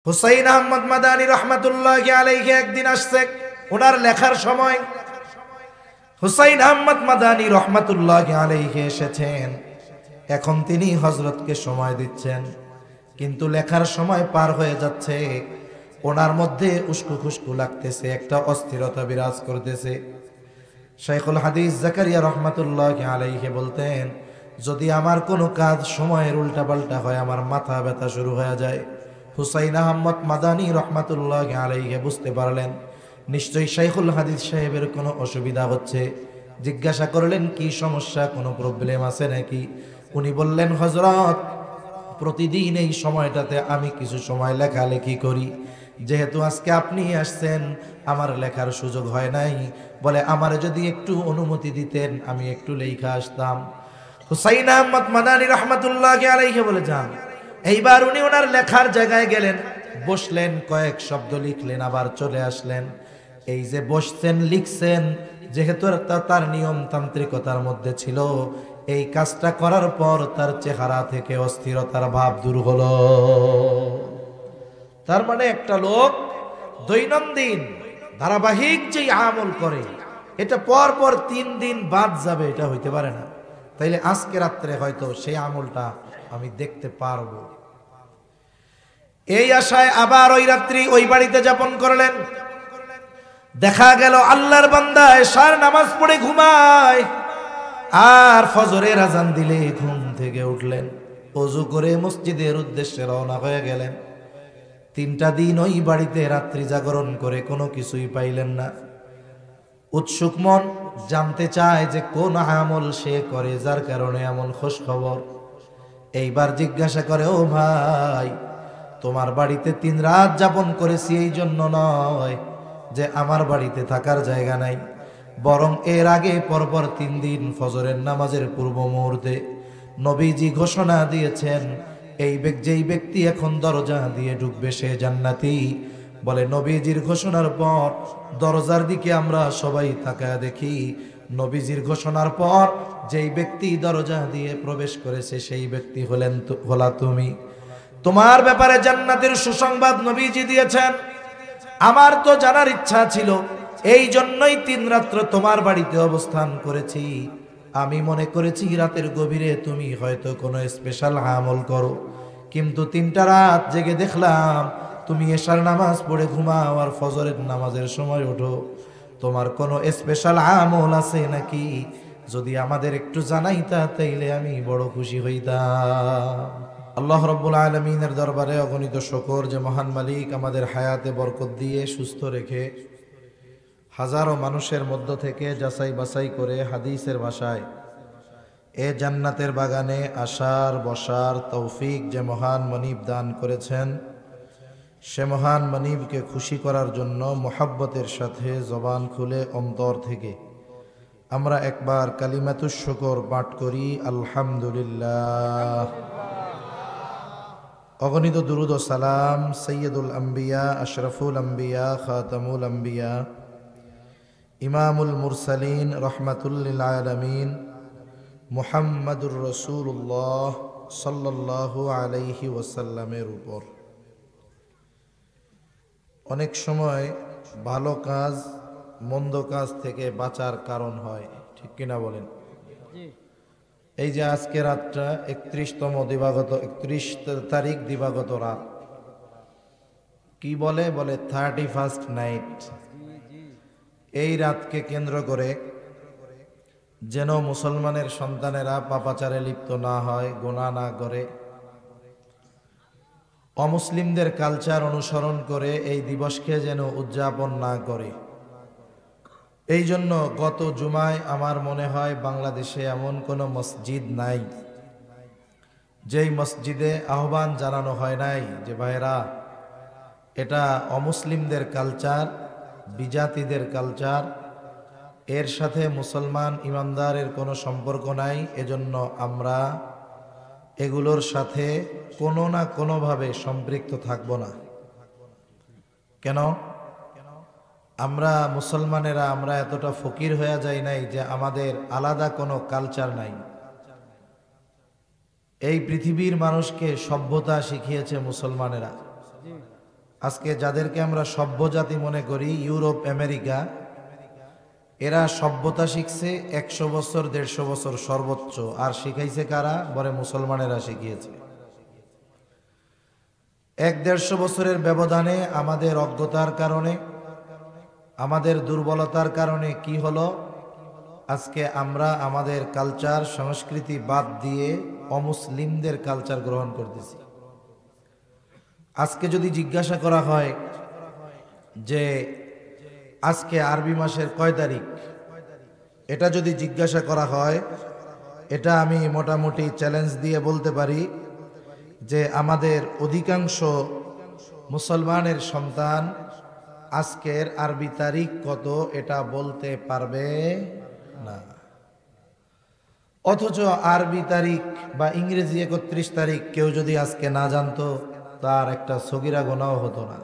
হুসাইন আহমদ মাদানী রহমাতুল্লাহি আলাইহি একদিন আসছে ওনার লেখার সময়। হুসাইন আহমদ মাদানী রহমাতুল্লাহি আলাইহি এসেছেন, এখন তিনি হযরতকে সময় দিচ্ছেন, কিন্তু লেখার সময় পার হয়ে যাচ্ছে। ওনার মধ্যে উস্কু খুস্কু লাগতেছে, একটা অস্থিরতা বিরাজ করতেছে। শাইখুল হাদিস জাকারিয়া রহমাতুল্লাহি আলাইহি বলতেন, যদি আমার কোনো কাজ সময়ের উল্টাপাল্টা হয় আমার মাথা ব্যথা শুরু হয়ে যায়। হুসাইন আহমদ মাদানী রহমাতুল্লাহি আলাইহি বুঝতে পারলেন নিশ্চয়ই শাইখুল হাদিস সাহেবের কোনো অসুবিধা হচ্ছে। জিজ্ঞাসা করলেন, কি সমস্যা, কোনো প্রবলেম আছে নাকি? উনি বললেন, হযরত, প্রতিদিন এই সময়টাতে আমি কিছু সময় লেখালেখি করি, যেহেতু আজকে আপনি আসছেন আমার লেখার সুযোগ হয় নাই, বলে আমার যদি একটু অনুমতি দিতেন আমি একটু লেখা আসতাম। হুসাইন আহমদ মাদানী রহমাতুল্লাহি আলাইহি বলে যান। এইবার উনি ওনার লেখার জায়গায় গেলেন, বসলেন, কয়েক শব্দ লিখলেন, আবার চলে আসলেন। এই যে বসছেন লিখছেন, যেহেতু তার নিয়মতান্ত্রিকতার মধ্যে ছিল, এই কাজটা করার পর তার চেহারা থেকে অস্থিরতার ভাব দূর হলো। তার মানে একটা লোক দৈনন্দিন ধারাবাহিক যে আমল করে, এটা পর পর 3 দিন বাদ যাবে, এটা হইতে পারে না। তাইলে আজকে রাত্রে হয়তো সেই আমলটা আমি দেখতে পারবো, এই আশায় আবার ওই রাত্রি ওই বাড়িতে যাপন করলেন। দেখা গেল আল্লাহর বান্দা এশার নামাজ পড়ে ঘুমায়, আর ফজরের আজান দিলে ঘুম থেকে উঠলেন, ওযু করে মসজিদের উদ্দেশ্যে রওনা হয়ে গেলেন। 3টা দিন ওই বাড়িতে রাত্রি জাগরণ করে কোনো কিছুই পাইলেন না। উৎসুক মন জানতে চায় যে কোন আমল সে করে যার কারণে এমন খোঁজ খবর। এইবার জিজ্ঞাসা করে, ও ভাই, তোমার বাড়িতে 3 রাত যাপন করেছি এই জন্য নয় যে আমার বাড়িতে থাকার জায়গা নাই, বরং এর আগে পরপর 3 দিন ফজরের নামাজের পূর্ব মুহূর্তে নবীজি ঘোষণা দিয়েছেন, যেই ব্যক্তি এখন দরজা দিয়ে ঢুকবে সে জান্নাতি। বলে নবীজির ঘোষণার পর দরজার দিকে আমরা সবাই তাকায় দেখি, নবীজির ঘোষণার পর যেই ব্যক্তি দরজা দিয়ে প্রবেশ করেছে সেই ব্যক্তি হলা তুমি। তোমার ব্যাপারে জান্নাতের সুসংবাদ নবীজি দিয়েছেন। আমার তো জানার ইচ্ছা ছিল, এই জন্যই 3 রাত্র তোমার বাড়িতে অবস্থান করেছি। আমি মনে করেছি রাতের গভীরে তুমি হয়তো কোনো স্পেশাল আমল করো, কিন্তু 3টা রাত জেগে দেখলাম তুমি এশার নামাজ পড়ে ঘুমাও আর ফজরের নামাজের সময় ওঠো। তোমার কোনো স্পেশাল আমল আছে নাকি? যদি আমাদের একটু জানাইতা তাইলে আমি বড় খুশি হইতাম। আল্লাহ রাব্বুল আলামিনের দরবারে অগণিত শুকর যে মহান মালিক আমাদের হায়াতে বরকত দিয়ে সুস্থ রেখে হাজারো মানুষের মধ্য থেকে যাচাই বাছাই করে হাদিসের ভাষায় এ জান্নাতের বাগানে আসার বসার তৌফিক যে মহান মনিব দান করেছেন, সে মহান মনিবকে খুশি করার জন্য মোহাব্বতের সাথে জবান খুলে অন্তর থেকে আমরা একবার কালিমাতুশ শুকর পাঠ করি, আলহামদুলিল্লাহ। অগণিত দুরুদ ও সালাম সৈয়দুল আম্বিয়া, আশরাফুল আম্বিয়া, খাতামুল আম্বিয়া, ইমামুল মুরসালিন, রহমাতুল লিল আলামিন, মুহাম্মাদুর রাসূলুল্লাহ সাল্লাল্লাহু আলাইহি ওয়াসাল্লামের উপর। অনেক সময় ভালো কাজ মন্দ কাজ থেকে বাঁচার কারণ হয়, ঠিক কিনা বলেন? এই যে আজকে রাতটা 31 তারিখ দিবাগত রাত, কি বলে 31st নাইট। এই রাতকে কেন্দ্র করে যেন মুসলমানের সন্তানেরা পাপাচারে লিপ্ত না হয়, গুনাহ না করে, অমুসলিমদের কালচার অনুসরণ করে এই দিবসকে যেন উদযাপন না করে। এই জন্য গত জুমায় আমার মনে হয় বাংলাদেশে এমন কোনো মসজিদ নাই যেই মসজিদে আহ্বান জানানো হয় নাই যে ভাইরা, এটা অমুসলিমদের কালচার, বিজাতিদের কালচার, এর সাথে মুসলমান ইমানদারের কোনো সম্পর্ক নাই, এজন্য আমরা এগুলোর সাথে কোনো না কোনোভাবে সম্পৃক্ত থাকব না। কেন? আমরা মুসলমানেরা আমরা এতটা ফকির হয়ে যাই নাই যে আমাদের আলাদা কোনো কালচার নাই। এই পৃথিবীর মানুষকে সভ্যতা শিখিয়েছে মুসলমানেরা। আজকে যাদেরকে আমরা সভ্য জাতি মনে করি, ইউরোপ আমেরিকা, এরা সভ্যতা শিখছে 100 বছর 150 বছর সর্বোচ্চ। আর শিখাইছে কারা? বলে মুসলমানেরা শিখিয়েছে। 100-150 বছরের ব্যবধানে আমাদের অজ্ঞতার কারণে, আমাদের দুর্বলতার কারণে কি হলো? আজকে আমরা আমাদের কালচার সংস্কৃতি বাদ দিয়ে অমুসলিমদের কালচার গ্রহণ করতেছি। আজকে যদি জিজ্ঞাসা করা হয় যে আজকে আরবি মাসের কয় তারিখ, এটা যদি জিজ্ঞাসা করা হয়, এটা আমি মোটামুটি চ্যালেঞ্জ দিয়ে বলতে পারি যে আমাদের অধিকাংশ মুসলমানের সন্তান আজকের আরবি তারিখ কত এটা বলতে পারবে না। অথচ আরবি তারিখ বা ইংরেজি 31 তারিখ কেউ যদি আজকে না জানতো, তার একটা সগীরা গুনাহ হতো না।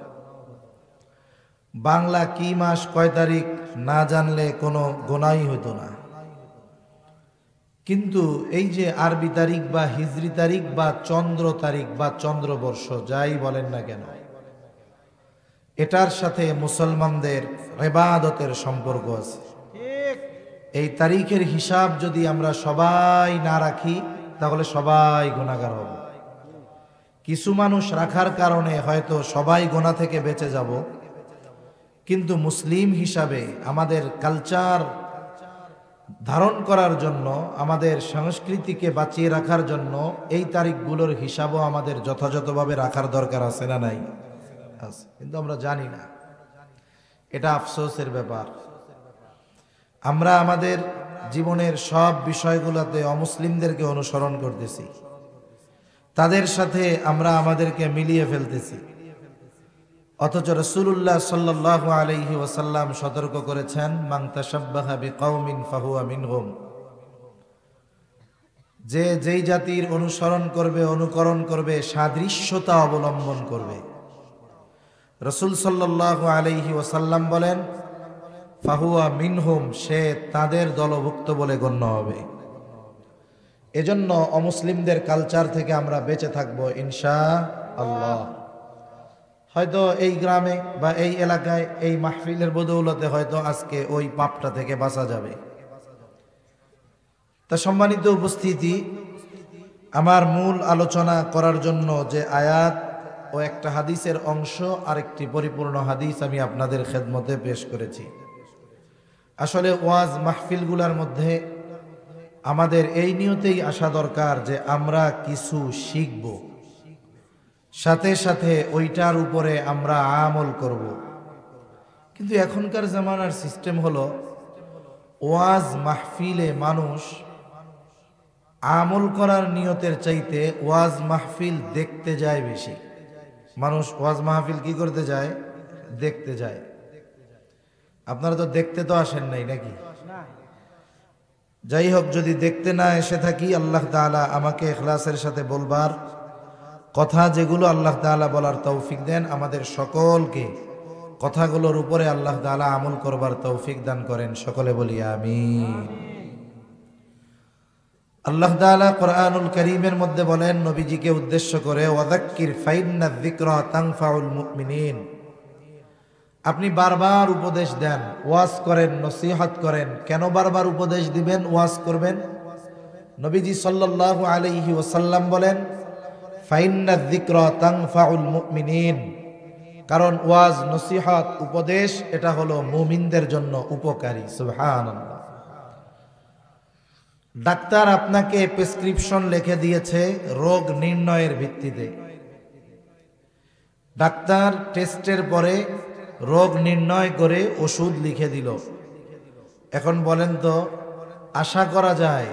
বাংলা কি মাস কয় তারিখ না জানলে কোনো গুনাহই হতো না। কিন্তু এই যে আরবি তারিখ বা হিজরি তারিখ বা চন্দ্র তারিখ বা চন্দ্রবর্ষ যাই বলেন না কেন, এটার সাথে মুসলমানদের ইবাদতের সম্পর্ক আছে। এই তারিখের হিসাব যদি আমরা সবাই না রাখি, তাহলে সবাই গুনাহগার হব। কিছু মানুষ রাখার কারণে হয়তো সবাই গুনাহ থেকে বেঁচে যাব, কিন্তু মুসলিম হিসাবে আমাদের কালচার ধারণ করার জন্য, আমাদের সংস্কৃতিকে বাঁচিয়ে রাখার জন্য এই তারিখগুলোর হিসাবও আমাদের যথাযথভাবে রাখার দরকার আছে না নাই? আছে, কিন্তু আমরা জানি না। এটা আফসোসের ব্যাপার। আমরা আমাদের জীবনের সব বিষয়গুলোতে অমুসলিমদেরকে অনুসরণ করতেছি, তাদের সাথে আমরা আমাদেরকে মিলিয়ে ফেলতেছি। অথচ রাসূলুল্লাহ সাল্লাল্লাহু আলাইহি ওয়াসাল্লাম সতর্ক করেছেন, মান তাশাব্বাহা বিকাউমিন ফাহুয়া মিনহুম। যে যেই জাতির অনুসরণ করবে, অনুকরণ করবে, সাদৃশ্যতা অবলম্বন করবে, রাসূল সাল্লাল্লাহু আলাইহি ওয়াসাল্লাম বলেন ফাহুয়া মিনহুম, সে তাদের দলভুক্ত বলে গণ্য হবে। এজন্য অমুসলিমদের কালচার থেকে আমরা বেঁচে থাকবো ইনশাআল্লাহ। হয়তো এই গ্রামে বা এই এলাকায় এই মাহফিলের বদৌলতে হয়তো আজকে ওই পাপটা থেকে বাঁচা যাবে। তা সম্মানিত উপস্থিতি, আমার মূল আলোচনা করার জন্য যে আয়াত ও একটা হাদিসের অংশ আর একটি পরিপূর্ণ হাদিস আমি আপনাদের খেদমতে পেশ করেছি। আসলে ওয়াজ মাহফিলগুলোর মধ্যে আমাদের এই নিয়তেই আসা দরকার যে আমরা কিছু শিখব, সাথে সাথে ওইটার উপরে আমরা আমল করব। কিন্তু এখনকার জামানার সিস্টেম হলো ওয়াজ মাহফিলে মানুষ আমল করার নিয়তের চাইতে ওয়াজ মাহফিল দেখতে যায় বেশি। মানুষ ওয়াজ মাহফিল কি করতে যায়? দেখতে যায়। আপনারা তো দেখতে তো আসেন নাই নাকি? যাই হোক, যদি দেখতে না এসে থাকি, আল্লাহ তাআলা আমাকে ইখলাসের সাথে বলবার কথা, যেগুলো আল্লাহ তাআলা বলার তৌফিক দেন, আমাদের সকলকে কথাগুলোর উপরে আল্লাহ তাআলা আমল করবার তৌফিক দান করেন। সকলে বলি আমিন। আল্লাহ তাআলা কোরআনুল কারীমের মধ্যে বলেন নবীজিকে উদ্দেশ্য করে, ওয়াযাক্কির ফাইন্না যিকরা তানফাউল মুমিনিন। আপনি বারবার উপদেশ দেন, ওয়াজ করেন, নসিহত করেন। কেন বারবার উপদেশ দিবেন, ওয়াজ করবেন? নবীজি সাল্লাল্লাহু আলাইহি ওয়াসাল্লাম বলেন, ফাইন্না যিকরা তানফাউল মুমিনিন, কারণ ওয়াজ, নসিহত, উপদেশ এটা হলো মুমিনদের জন্য উপকারী। সুবহানাল্লাহ। ডাক্তার আপনাকে প্রেসক্রিপশন লিখে দিয়েছে রোগ নির্ণয়ের ভিত্তিতে। ডাক্তার টেস্টের পরে রোগ নির্ণয় করে ওষুধ লিখে দিল। এখন বলেন তো, আশা করা যায়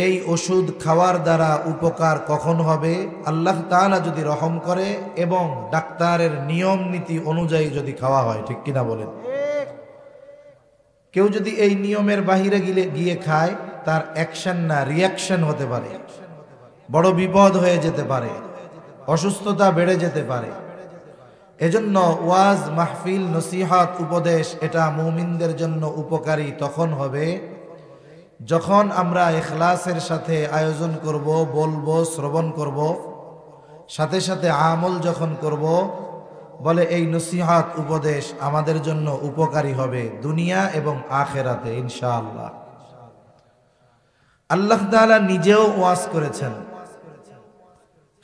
এই ওষুধ খাওয়ার দ্বারা উপকার কখন হবে? আল্লাহ তাআলা যদি রহম করে এবং ডাক্তারের নিয়ম নীতি অনুযায়ী যদি খাওয়া হয়, ঠিক কিনা বলেন? কেউ যদি এই নিয়মের বাহিরে গিয়ে খায়, তার অ্যাকশন না রিয়াকশন হতে পারে, বড় বিপদ হয়ে যেতে পারে, অসুস্থতা বেড়ে যেতে পারে। এজন্য ওয়াজ মাহফিল, নসিহত, উপদেশ এটা মুমিনদের জন্য উপকারী তখন হবে যখন আমরা ইখলাসের সাথে আয়োজন করব, বলবো, শ্রবণ করব, সাথে সাথে আমল যখন করব, বলে এই নসিহত উপদেশ আমাদের জন্য উপকারী হবে দুনিয়া এবং আখেরাতে ইনশাআল্লাহ। আল্লাহ তাআলা নিজেও ওয়াজ করেছেন,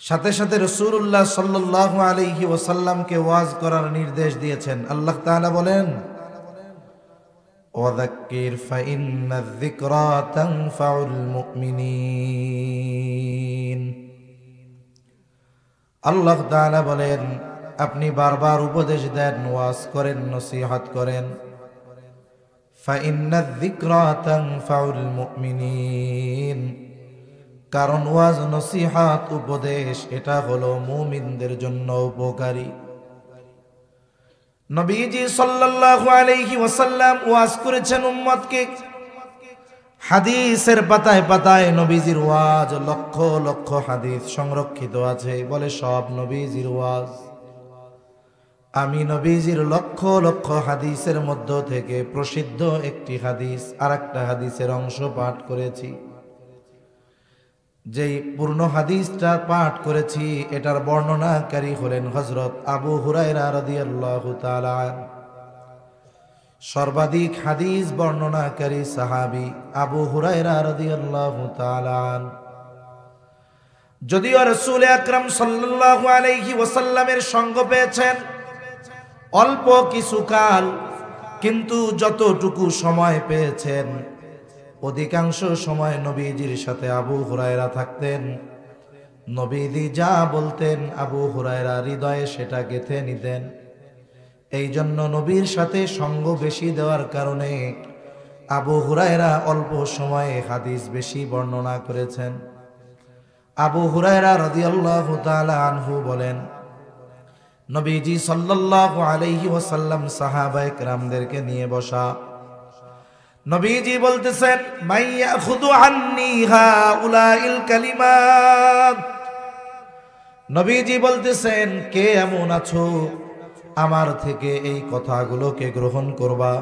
সাথে সাথে রাসূলুল্লাহ সাল্লাল্লাহু আলাইহি ওয়াসাল্লামকে ওয়াজ করার নির্দেশ দিয়েছেন। আল্লাহ তাআলা বলেন, ওয়াযাক্কির ফাইন্নায যিকরা তানফাউল মুমিনিন। আল্লাহ তাআলা বলেন, আপনি বারবার উপদেশ দেন, ওয়াজ করেন, নসিহত করেন। ফাইন্নায যিকরা তানফাউল মুমিনিন, কারণ ওয়াজ নসিহত উপদেশ এটা হলো মুমিনদের জন্য উপকারী। নবীজি সাল্লাল্লাহু আলাইহি ওয়াসাল্লাম ওয়াজ করেছেন উম্মতকে। হাদিসের পাতায় পাতায় নবীজির ওয়াজ, লক্ষ লক্ষ হাদিস সংরক্ষিত আছে। বলে সব নবীজির ওয়াজ। আমি নবীজির লক্ষ লক্ষ হাদিসের মধ্য থেকে প্রসিদ্ধ একটি হাদিস আর একটা হাদিসের অংশ পাঠ করেছি। যেই পূর্ণ হাদিসটা পাঠ করেছি এটার বর্ণনাকারী হলেন হযরত আবু হুরায়রা রাদিয়াল্লাহু তাআলা আনহু। সর্বাধিক হাদিস বর্ণনাকারী সাহাবী আবু হুরায়রা রাদিয়াল্লাহু তাআলা আনহু। যদিও রাসূল আকরাম সাল্লাল্লাহু আলাইহি ওয়াসাল্লামের সঙ্গ পেয়েছেন অল্প কিছুকাল, কিন্তু যতটুকু সময় পেয়েছেন অধিকাংশ সময় নবীজির সাথে আবু হুরায়রা থাকতেন। নবীজি যা বলতেন আবু হুরায়রা হৃদয়ে সেটা গেঁথে নিতেন। এই জন্য নবীর সাথে সঙ্গ বেশি দেওয়ার কারণে আবু হুরায়রা অল্প সময়ে হাদিস বেশি বর্ণনা করেছেন। আবু হুরায়রা রাদিয়াল্লাহু তাআলা আনহু বলেন, নবীজি সাল্লাল্লাহু আলাইহি ওয়াসাল্লাম সাহাবায়ে কেরামদেরকে নিয়ে বসা। নবীজি বলতেছেন, মাইয়া খুদু আন্নি হাউলাইল কালিমাত। নবীজি বলতেছেন, কে এমন আছো আমার থেকে এই কথাগুলোকে গ্রহণ করবা,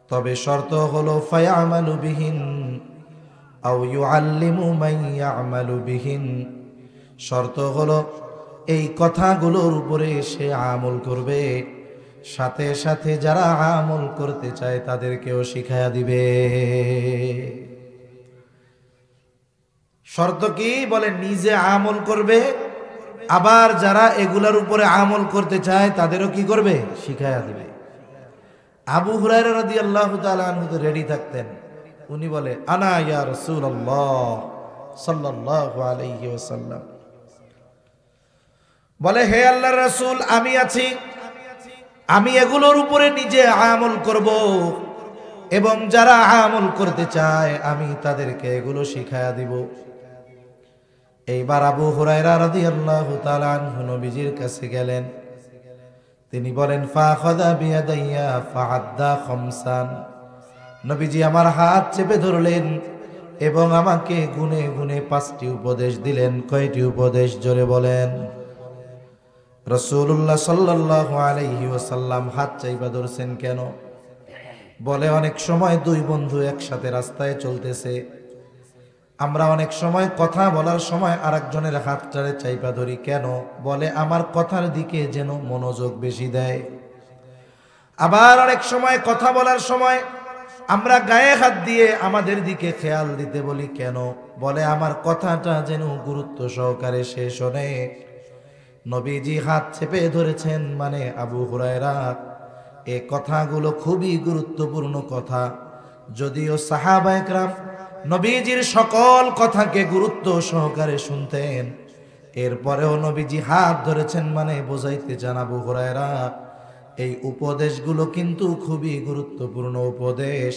তবে শর্ত হলো ফায়ামালু বিহিন আও ইউআল্লিমু মান ইয়ামালু বিহিন। শর্ত হলো এই কথাগুলোর উপরে সে আমল করবে, সাথে সাথে যারা আমল করতে চায় তাদেরকেও শিখায়া দিবে। শর্ত কি? বলে নিজে আমল করবে, আবার যারা এগুলার উপরে আমল করতে চায় তাদেরও কি করবে? শিখায়া দিবে। আবু হুরায়রা রাদিয়াল্লাহু তাআলা আনহু তো রেডি থাকতেন। উনি বলে, আনা ইয়া রাসূলুল্লাহ সাল্লাল্লাহু আলাইহি ওয়াসাল্লাম। বলে, হে আল্লাহর রাসূল, আমি আছি, আমি এগুলোর উপরে নিজে আমল করব এবং যারা আমল করতে চায় আমি তাদেরকে এগুলো শিখায়া দিব। এইবার আবু হুরায়রা রাদিয়াল্লাহু তাআলা আনহু নবীজির কাছে গেলেন। তিনি বলেন, ফাখাযা বিয়াদাইয়া ফাআদ্দা খামসান। নবীজি আমার হাত চেপে ধরলেন এবং আমাকে গুনে গুনে 5টি উপদেশ দিলেন। কয়টি উপদেশ? জোরে বলেন। রাসূলুল্লাহ সাল্লাল্লাহু আলাইহি ওয়াসাল্লাম হাত চাইবা ধরছেন কেন? বলে, অনেক সময় দুই বন্ধু একসাথে রাস্তায় চলতেছে, আমরা অনেক সময় কথা বলার সময় আরেকজনের হাতটারে চাইপা ধরি কেন? বলে, আমার কথার দিকে যেন মনোযোগ বেশি দেয়। আবার অনেক সময় কথা বলার সময় আমরা গায়ে হাত দিয়ে আমাদের দিকে খেয়াল দিতে বলি কেন? বলে, আমার কথাটা যেন গুরুত্ব সহকারে সে শোনে। নবীজি হাত চেপে ধরেছেন মানে আবু হুরায়রা এই কথাগুলো খুবই গুরুত্বপূর্ণ কথা। যদিও সাহাবায়ে কেরাম নবীজির সকল কথাকে গুরুত্ব সহকারে শুনতেন, এরপরেও নবীজি হাত ধরেছেন মানে বোঝাইতে চান আবু হুরায়রা এই উপদেশগুলো কিন্তু খুবই গুরুত্বপূর্ণ উপদেশ।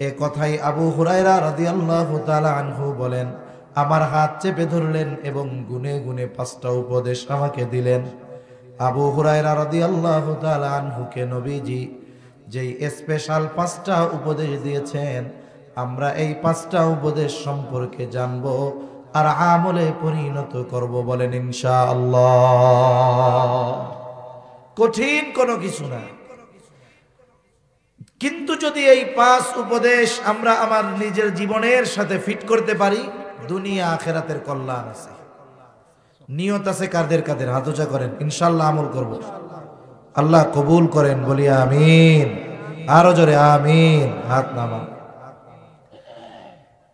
এ কথাই আবু হুরায়রা রাদিয়াল্লাহু তাআলা আনহু বলেন, আমার হাত চেপে ধরলেন এবং গুনে গুনে 5টা উপদেশ আমাকে দিলেন। আবু হুরায়রা রাদিয়াল্লাহু তাআলা আনহুকে নবীজি যেই স্পেশাল 5টা উপদেশ দিয়েছেন, আমরা এই 5টা উপদেশ সম্পর্কে জানব আর আমলে পরিণত করব। বলেন ইনশাআল্লাহ। কঠিন কোনো কিছু না, কিন্তু যদি এই 5 উপদেশ আমরা আমার নিজের জীবনের সাথে ফিট করতে পারি, দুনিয়া আখেরাতের কল্যাণ আছে। নিয়ত আছে কাদের কাদের? হাত উঁচা করেন, ইনশাল্লাহ আমল করব। আল্লাহ কবুল করেন, বলি আমিন। আরো জোরে আমিন। হাত নামান।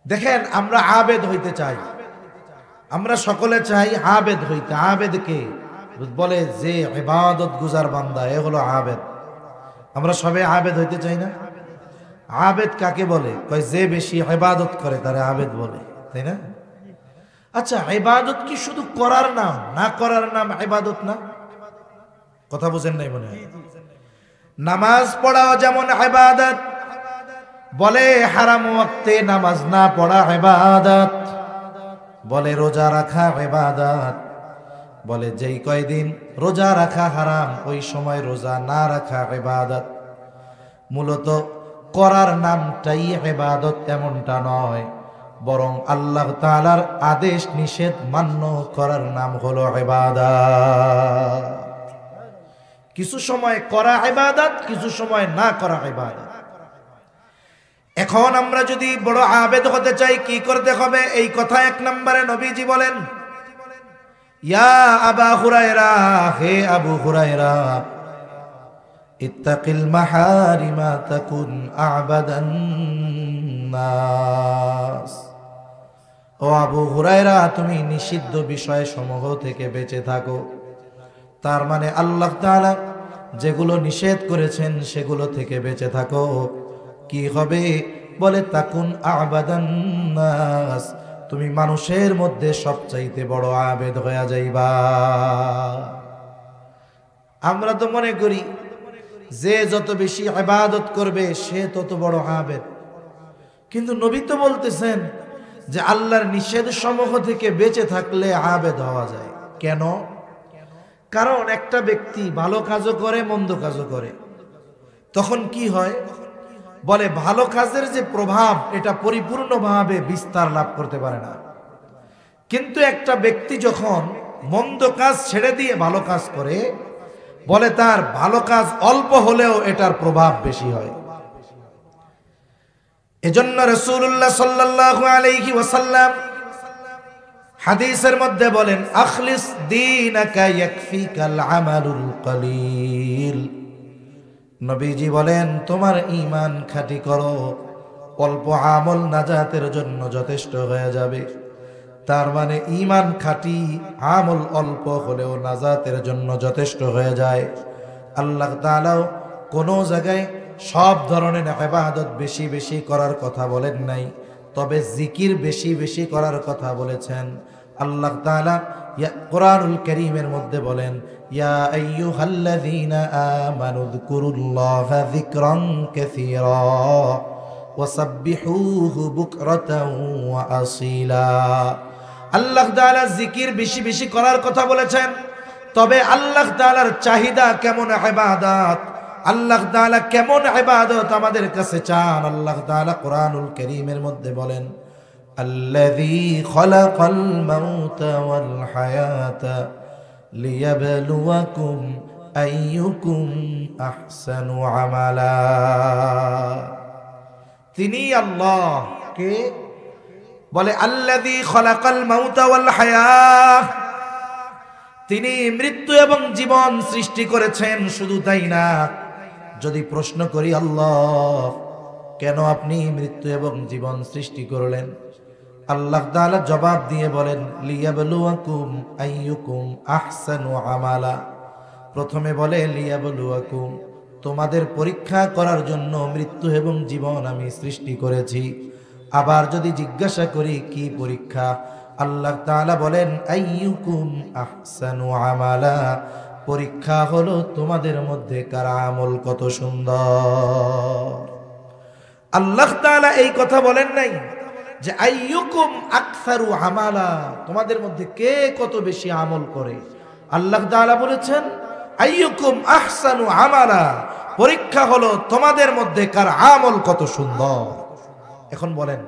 দেখেন, আমরা আবেদ হইতে চাই, আমরা সকলে চাই আবেদ হইতে। আবেদ কে বলে? যে ইবাদত গুজার বান্দা, এ হলো আবেদ। আমরা সবে আবেদ হইতে চাই না? আবেদ কাকে বলে? কয় যে বেশি ইবাদত করে তারে আবেদ বলে, তাই না? আচ্ছা, ইবাদত কি শুধু করার নাম? না করার নাম ইবাদত না? কথা বুঝেন নাই মনে হয়। নামাজ পড়াও যেমন ইবাদত, বলে হারাম ওয়াক্তে নামাজ না পড়া ইবাদত। বলে রোজা রাখা ইবাদত, বলে যেই কয়দিন রোজা রাখা হারাম ওই সময় রোজা না রাখা ইবাদত। মূলত করার নামটাই ইবাদত এমনটা নয়, বরং আল্লাহ তাআলার আদেশ নিষেধ মান্য করার নাম হলো ইবাদত। কিছু সময় করা ইবাদত, কিছু সময় না করা ইবাদত। এখন আমরা যদি বড় আবেদ হতে চাই কি করতে হবে? এই কথা এক নম্বরে নবীজি বলেন, ইয়া আবা হুরায়রা, হে আবু হুরায়রা, ইত্তাকিল মাহারিমা তাকুন আবাদান নাস। ও আবু হুরায়রা, তুমি নিষিদ্ধ বিষয় সমূহ থেকে বেঁচে থাকো। তার মানে আল্লাহ তাআলা যেগুলো নিষেধ করেছেন সেগুলো থেকে বেঁচে থাকো। কি হবে? বলে তাকুন আবাদান নাস, তুমি মানুষের মধ্যে সবচাইতে বড় আবেদ হয়ে যাইবা। আমরা তো মনে করি যে যত বেশি ইবাদত করবে সে তত বড় আবেদ, কিন্তু নবী তো বলতেছেন যে আল্লাহর নিষেধ সমূহ থেকে বেঁচে থাকলে আবেদ হওয়া যায়। কেন? কারণ একটা ব্যক্তি ভালো কাজও করে মন্দ কাজও করে, তখন কি হয়? বলে ভালো কাজের যে প্রভাব এটা পরিপূর্ণভাবে বিস্তার লাভ করতে পারে না, কিন্তু একটা ব্যক্তি যখন মন্দ কাজ ছেড়ে দিয়ে ভালো কাজ করে, বলে তার ভালো কাজ অল্প হলেও এটার প্রভাব বেশি হয়। এজন্য রাসূলুল্লাহ সাল্লাল্লাহু আলাইহি ওয়াসাল্লাম হাদিসের মধ্যে বলেন, আখলিস দীনাকা ইয়াকফিকাল আমালুল কলিল। নবীজি বলেন, তোমার ঈমান খাঁটি করো, অল্প আমল নাজাতের জন্য যথেষ্ট হয়ে যাবে। তার মানে ঈমান খাঁটি, আমল অল্প হলেও নাজাতের জন্য যথেষ্ট হয়ে যায়। আল্লাহ তাআলাও কোনো জায়গায় সব ধরনের ইবাদত বেশি বেশি করার কথা বলেন নাই, তবে জিকির বেশি বেশি করার কথা বলেছেন। আল্লাহ তাআলা কোরআনুল কারীমের মধ্যে বলেন, ইয়া আইয়ুহাল্লাযীনা আমানু যকুরুল্লাহা যিকরান কাসীরা ওয়াসাব্বিহুহু বুকরাতাও ওয়া আসীলা। আল্লাহ তাআলা জিকির বেশি বেশি করার কথা বলেছেন, তবে আল্লাহ তাআলার চাহিদা কেমন ইবাদত, আল্লাহ তাআলা কেমন ইবাদত আমাদের কাছে চান। আল্লাহ তাআলা কোরআনুল কারীমের মধ্যে বলেন, আল্লাযী খালাকাল মাউতা ওয়াল হায়াতা লিয়াবলুয়াকুম আইয়ুকুম আহসানু আমালা। তিনি আল্লাহ কে? বলে আল্লাযী খালাকাল মাউতা ওয়াল হায়াত, তিনি মৃত্যু এবং জীবন সৃষ্টি করেছেন। শুধু তাই না, যদি প্রশ্ন করি আল্লাহ কেন আপনি মৃত্যু এবং জীবন সৃষ্টি করলেন, আল্লাহ তাআলা জবাব দিয়ে বলেন, লিয়াবলুয়াকুম আইয়ুকুম আহসানু আমালা। প্রথমে বলে লিয়াবলুয়াকুম, তোমাদের পরীক্ষা করার জন্য মৃত্যু এবং জীবন আমি সৃষ্টি করেছি। আবার যদি জিজ্ঞাসা করি কি পরীক্ষা, আল্লাহ তাআলা বলেন আইয়ুকুম আহসানু আমালা, পরীক্ষা হলো তোমাদের মধ্যে কার আমল কত সুন্দর। আল্লাহ তাআলা এই কথা বলেন নাই যে আইয়ুকুম আকসারু আমালা, তোমাদের মধ্যে কে কত বেশি আমল করে। আল্লাহ তাআলা বলেছেন আইয়ুকুম আহসানু আমালা, পরীক্ষা হলো তোমাদের মধ্যে কার আমল কত সুন্দর। এখন বলেন,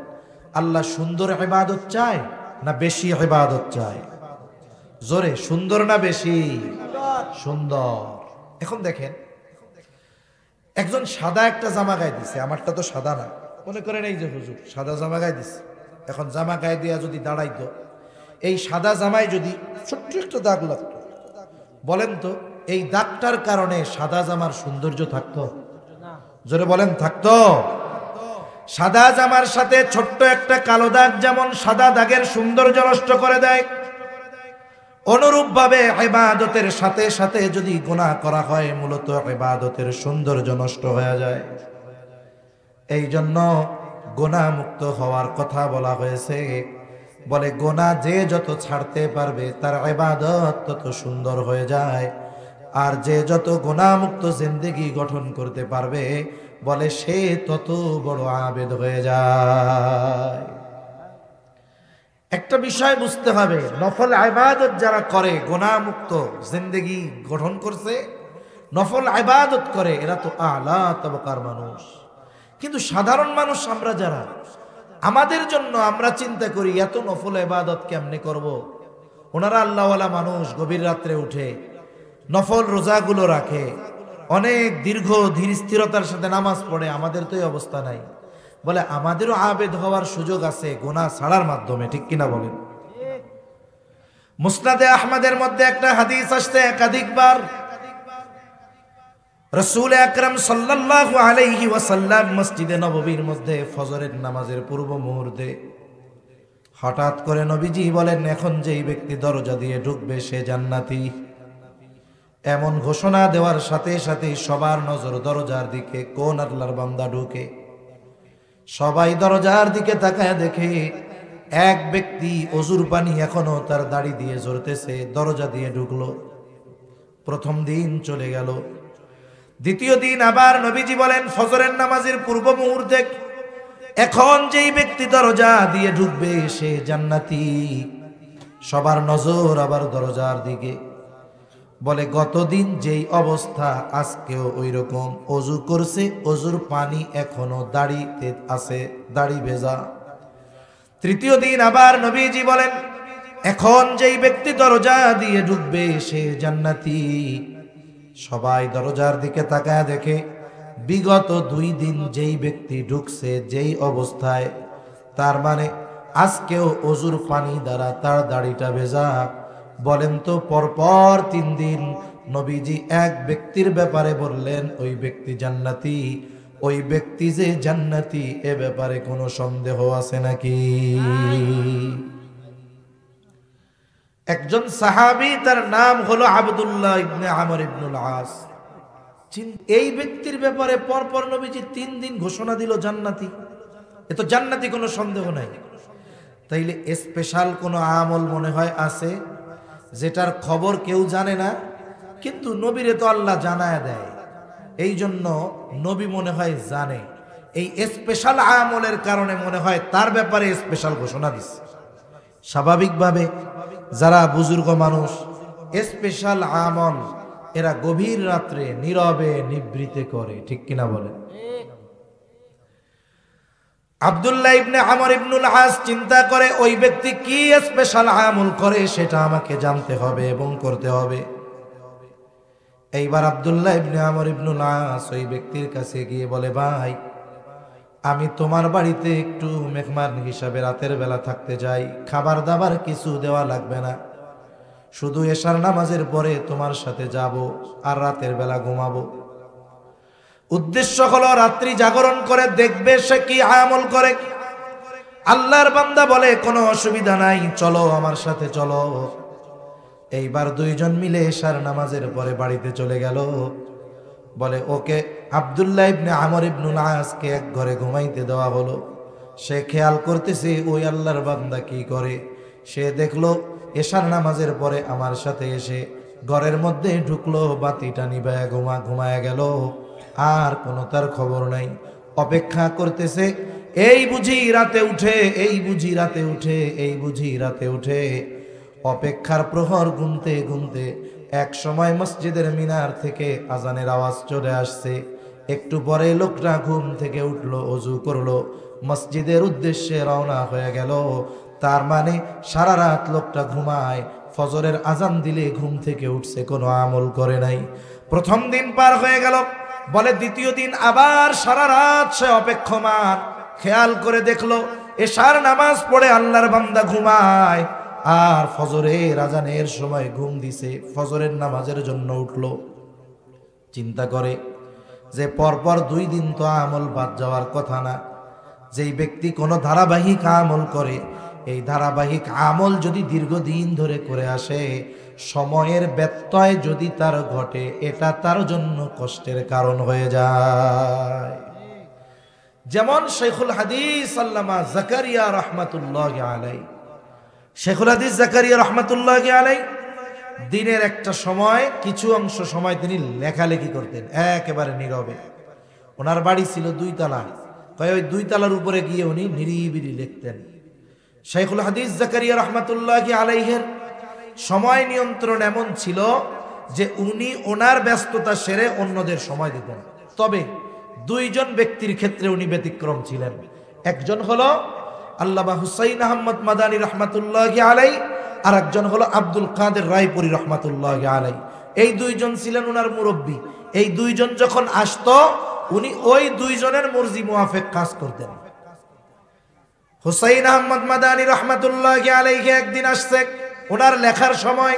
আল্লাহ সুন্দর ইবাদত চায় না বেশি ইবাদত চায়? জোরে, সুন্দর না বেশি? সুন্দর। এখন দেখেন, একজন সাদা একটা জামা গায়ে দিছে, আমারটা তো সাদা না, মনে করেন এই যে হুজুর সাদা জামা গায়ে দিছে, এখন জামা গায়ে দিয়া যদি দাঁড়াইতো, এই সাদা জামায় যদি ছোট্ট একটা দাগ লাগতো, বলেন তো এই দাগটার কারণে সাদা জামার সৌন্দর্য থাকতো? জোরে বলেন, থাকতো? সাদা জামার সাথে ছোট্ট একটা কালো দাগ যেমন সাদা দাগের সৌন্দর্য নষ্ট করে দেয়, অনুরূপ ভাবে ইবাদতের সাথে সাথে যদি গুনাহ করা হয় মূলত ইবাদতের সৌন্দর্য নষ্ট হয়ে যায়। এই জন্য গুনাহ মুক্ত হওয়ার কথা বলা হয়েছে। বলে গুনাহ যে যত ছাড়তে পারবে তার ইবাদত তত সুন্দর হয়ে যায়, আর যে যত গুনাহ মুক্ত জিন্দেগি গঠন করতে পারবে বলে সে তত বড় আবেদ হয়ে যায়। একটা বিষয় বুঝতে হবে, নফল ইবাদত যারা করে গুনাহ মুক্ত জিন্দেগি গঠন করছে, নফল ইবাদত করে, এরা তো আলা তবকার মানুষ। কিন্তু সাধারণ মানুষ আমরা যারা, আমাদের জন্য আমরা চিন্তা করি এত নফল ইবাদত কেমনে করব। ওনারা আল্লাহওয়ালা মানুষ, গভীর রাত্রে উঠে নফল রোজাগুলো রাখে, অনেক দীর্ঘ ধীর স্থিরতার সাথে নামাজ পড়ে, আমাদের তো এই অবস্থা নাই। বলে আমাদেরও আবেদ হওয়ার সুযোগ আছে গুনাহ ছাড়ার মাধ্যমে, ঠিক কিনা বলেন? মুসনাদে আহমদের মধ্যে একটা হাদিস আসছে একাধিকবার, রাসূল আকরাম সাল্লাল্লাহু আলাইহি ওয়াসাল্লাম মসজিদে নববীর মধ্যে ফজরের নামাজের পূর্ব মুহূর্তে হঠাৎ করে নবীজি বলেন, এখন যেই ব্যক্তি দরজা দিয়ে ঢুকবে সে জান্নাতি। এমন ঘোষণা দেওয়ার সাথে সাথে সবার নজর দরজার দিকে, কোন আল্লাহর বান্দা ঢুকে। সবাই দরজার দিকে তাকায় দেখে এক ব্যক্তি অজুর পানি এখনো তার দাড়ি দিয়ে ঝরতেছে, দরজা দিয়ে ঢুকলো। প্রথম দিন চলে গেল, দ্বিতীয় দিন আবার নবীজি বলেন ফজরের নামাজের পূর্ব মুহূর্তে এখন যেই ব্যক্তি দরজা দিয়ে ঢুকবে সে জান্নাতি। সবার নজর আবার দরজার দিকে। বলে গতদিন যেই অবস্থা আজকেও ওই রকম, অজু করছে, অজুর পানি এখনো দাড়িতে আছে, দাড়ি ভেজা। তৃতীয় দিন আবার নবীজি বলেন এখন যেই ব্যক্তি দরজা দিয়ে ঢুকবে সে জান্নাতি। সবাই দরজার দিকে তাকায় দেখে বিগত 2 দিন যেই ব্যক্তি ঢুকছে যেই অবস্থায়, তার মানে আজকেও অজুর পানি দ্বারা তার দাড়িটা ভেজা। বলেন তো পরপর 3 দিন নবীজি এক ব্যক্তির ব্যাপারে বললেন ওই ব্যক্তি জান্নাতি। ওই ব্যক্তি যে জান্নাতি এ ব্যাপারে কোনো সন্দেহ আছে নাকি? একজন সাহাবী, তার নাম হলো আব্দুল্লাহ ইবনে আমর ইবনুল আস। এই ব্যক্তির ব্যাপারে পরপর নবীজি 3 দিন ঘোষণা দিল জান্নাতি। এ তো জান্নাতি, কোনো সন্দেহ নাই। তাইলে স্পেশাল কোনো আমল মনে হয় আছে যেটার খবর কেউ জানে না, কিন্তু নবীরে তো আল্লাহ জানায় দেয়, এই জন্য নবী মনে হয় জানে। এই স্পেশাল আমলের কারণে মনে হয় তার ব্যাপারে স্পেশাল ঘোষণা দিচ্ছে। স্বাভাবিকভাবে যারা বুজুর্গ মানুষ স্পেশাল আমল এরা গভীর রাত্রে নীরবে নিবৃতে করে, ঠিক কিনা বলেন? আব্দুল্লাহ ইবনে আমর ইবনুল আস চিন্তা করে ওই ব্যক্তি কি স্পেশাল আমল করে সেটা আমাকে জানতে হবে এবং করতে হবে। এইবার আব্দুল্লাহ ইবনে আমর ইবনুল আস ওই ব্যক্তির কাছে গিয়ে বলে, ভাই আমি তোমার বাড়িতে একটু মেহমান হিসাবে রাতের বেলা থাকতে যাই, খাবার দাবার কিছু দেওয়া লাগবে না, শুধু এশার নামাজের পরে তোমার সাথে যাব আর রাতের বেলা ঘুমাবো। উদ্দেশ্য হলো রাত্রি জাগরণ করে দেখবে সে কি আমল করে। আল্লাহর বান্দা বলে কোনো অসুবিধা নাই, চলো আমার সাথে চলো। এইবার 2 জন মিলে এশার নামাজের পরে বাড়িতে চলে গেল। বলে ওকে আব্দুল্লাহ ইবনে আমর ইবনুল আসকে এক ঘরে ঘুমাইতে দেওয়া হলো। সে খেয়াল করতেছে ওই আল্লাহর বান্দা কি করে। সে দেখলো এশার নামাজের পরে আমার সাথে এসে ঘরের মধ্যে ঢুকলো, বাতিটা নিভায়া ঘুমায়া গেল, আর কোনো তার খবর নাই। অপেক্ষা করতেছে, এই বুঝি রাতে উঠে, এই বুঝি রাতে উঠে, এই বুঝি রাতে উঠে। অপেক্ষার প্রহর গুনতে গুনতে এক সময় মসজিদের মিনার থেকে আজানের আওয়াজ চলে আসছে। একটু পরে লোকটা ঘুম থেকে উঠলো, অজু করলো, মসজিদের উদ্দেশ্যে রওনা হয়ে গেল। তার মানে সারা রাত লোকটা ঘুমায়, ফজরের আজান দিলে ঘুম থেকে উঠছে, কোনো আমল করে নাই। প্রথম দিন পার হয়ে গেল। বলে দ্বিতীয় দিন আবার সারা রাত সে অপেক্ষমান। খেয়াল করে দেখলো এশার নামাজ পড়ে আল্লাহর বান্দা ঘুমায়, আর ফজরের আজানের সময় ঘুম দিছে, ফজরের নামাজের জন্য উঠলো। চিন্তা করে যে পরপর 2 দিন তো আমল বাদ যাওয়ার কথা না। যেই ব্যক্তি কোনো ধারাবাহিক আমল করে, এই ধারাবাহিক আমল যদি দীর্ঘদিন ধরে করে আসে, সময়ের ব্যত্যয় যদি তার ঘটে, এটা তার জন্য কষ্টের কারণ হয়ে যায়। যেমন শেখুল হাদিস আল্লামা জাকারিয়া রহমাতুল্লাহি আলাইহি, শেখুল হাদিস জাকারিয়া রহমাতুল্লাহি আলাইহি দিনের একটা সময়, কিছু অংশ সময় তিনি লেখালেখি করতেন একেবারে নীরবে। ওনার বাড়ি ছিল 2 তলা, ওই 2 তলার উপরে গিয়ে উনি নিরিবিলি লিখতেন। শেখুল হাদিস জাকারিয়া রহমাতুল্লাহি আলাইহির সময় নিয়ন্ত্রণ এমন ছিল যে উনি ওনার ব্যস্ততা সেরে অন্যদের সময় দিতেন। তবে 2 জন ব্যক্তির ক্ষেত্রে উনি ব্যতিক্রম ছিলেন। একজন হলো আল্লামা হুসাইন আহমদ মাদানী রহমাতুল্লাহি আলাইহি, আর একজন হলো আব্দুল কাদের রায়পুরী রহমাতুল্লাহি আলাইহি। এই 2 জন ছিলেন ওনার মুরব্বী। এই 2 জন যখন আসতো, উনি ওই 2 জনের মর্জি মুআফিক কাজ করতেন। হুসাইন আহমদ মাদানী রহমাতুল্লাহি আলাইহি একদিন আসছে ওনার লেখার সময়।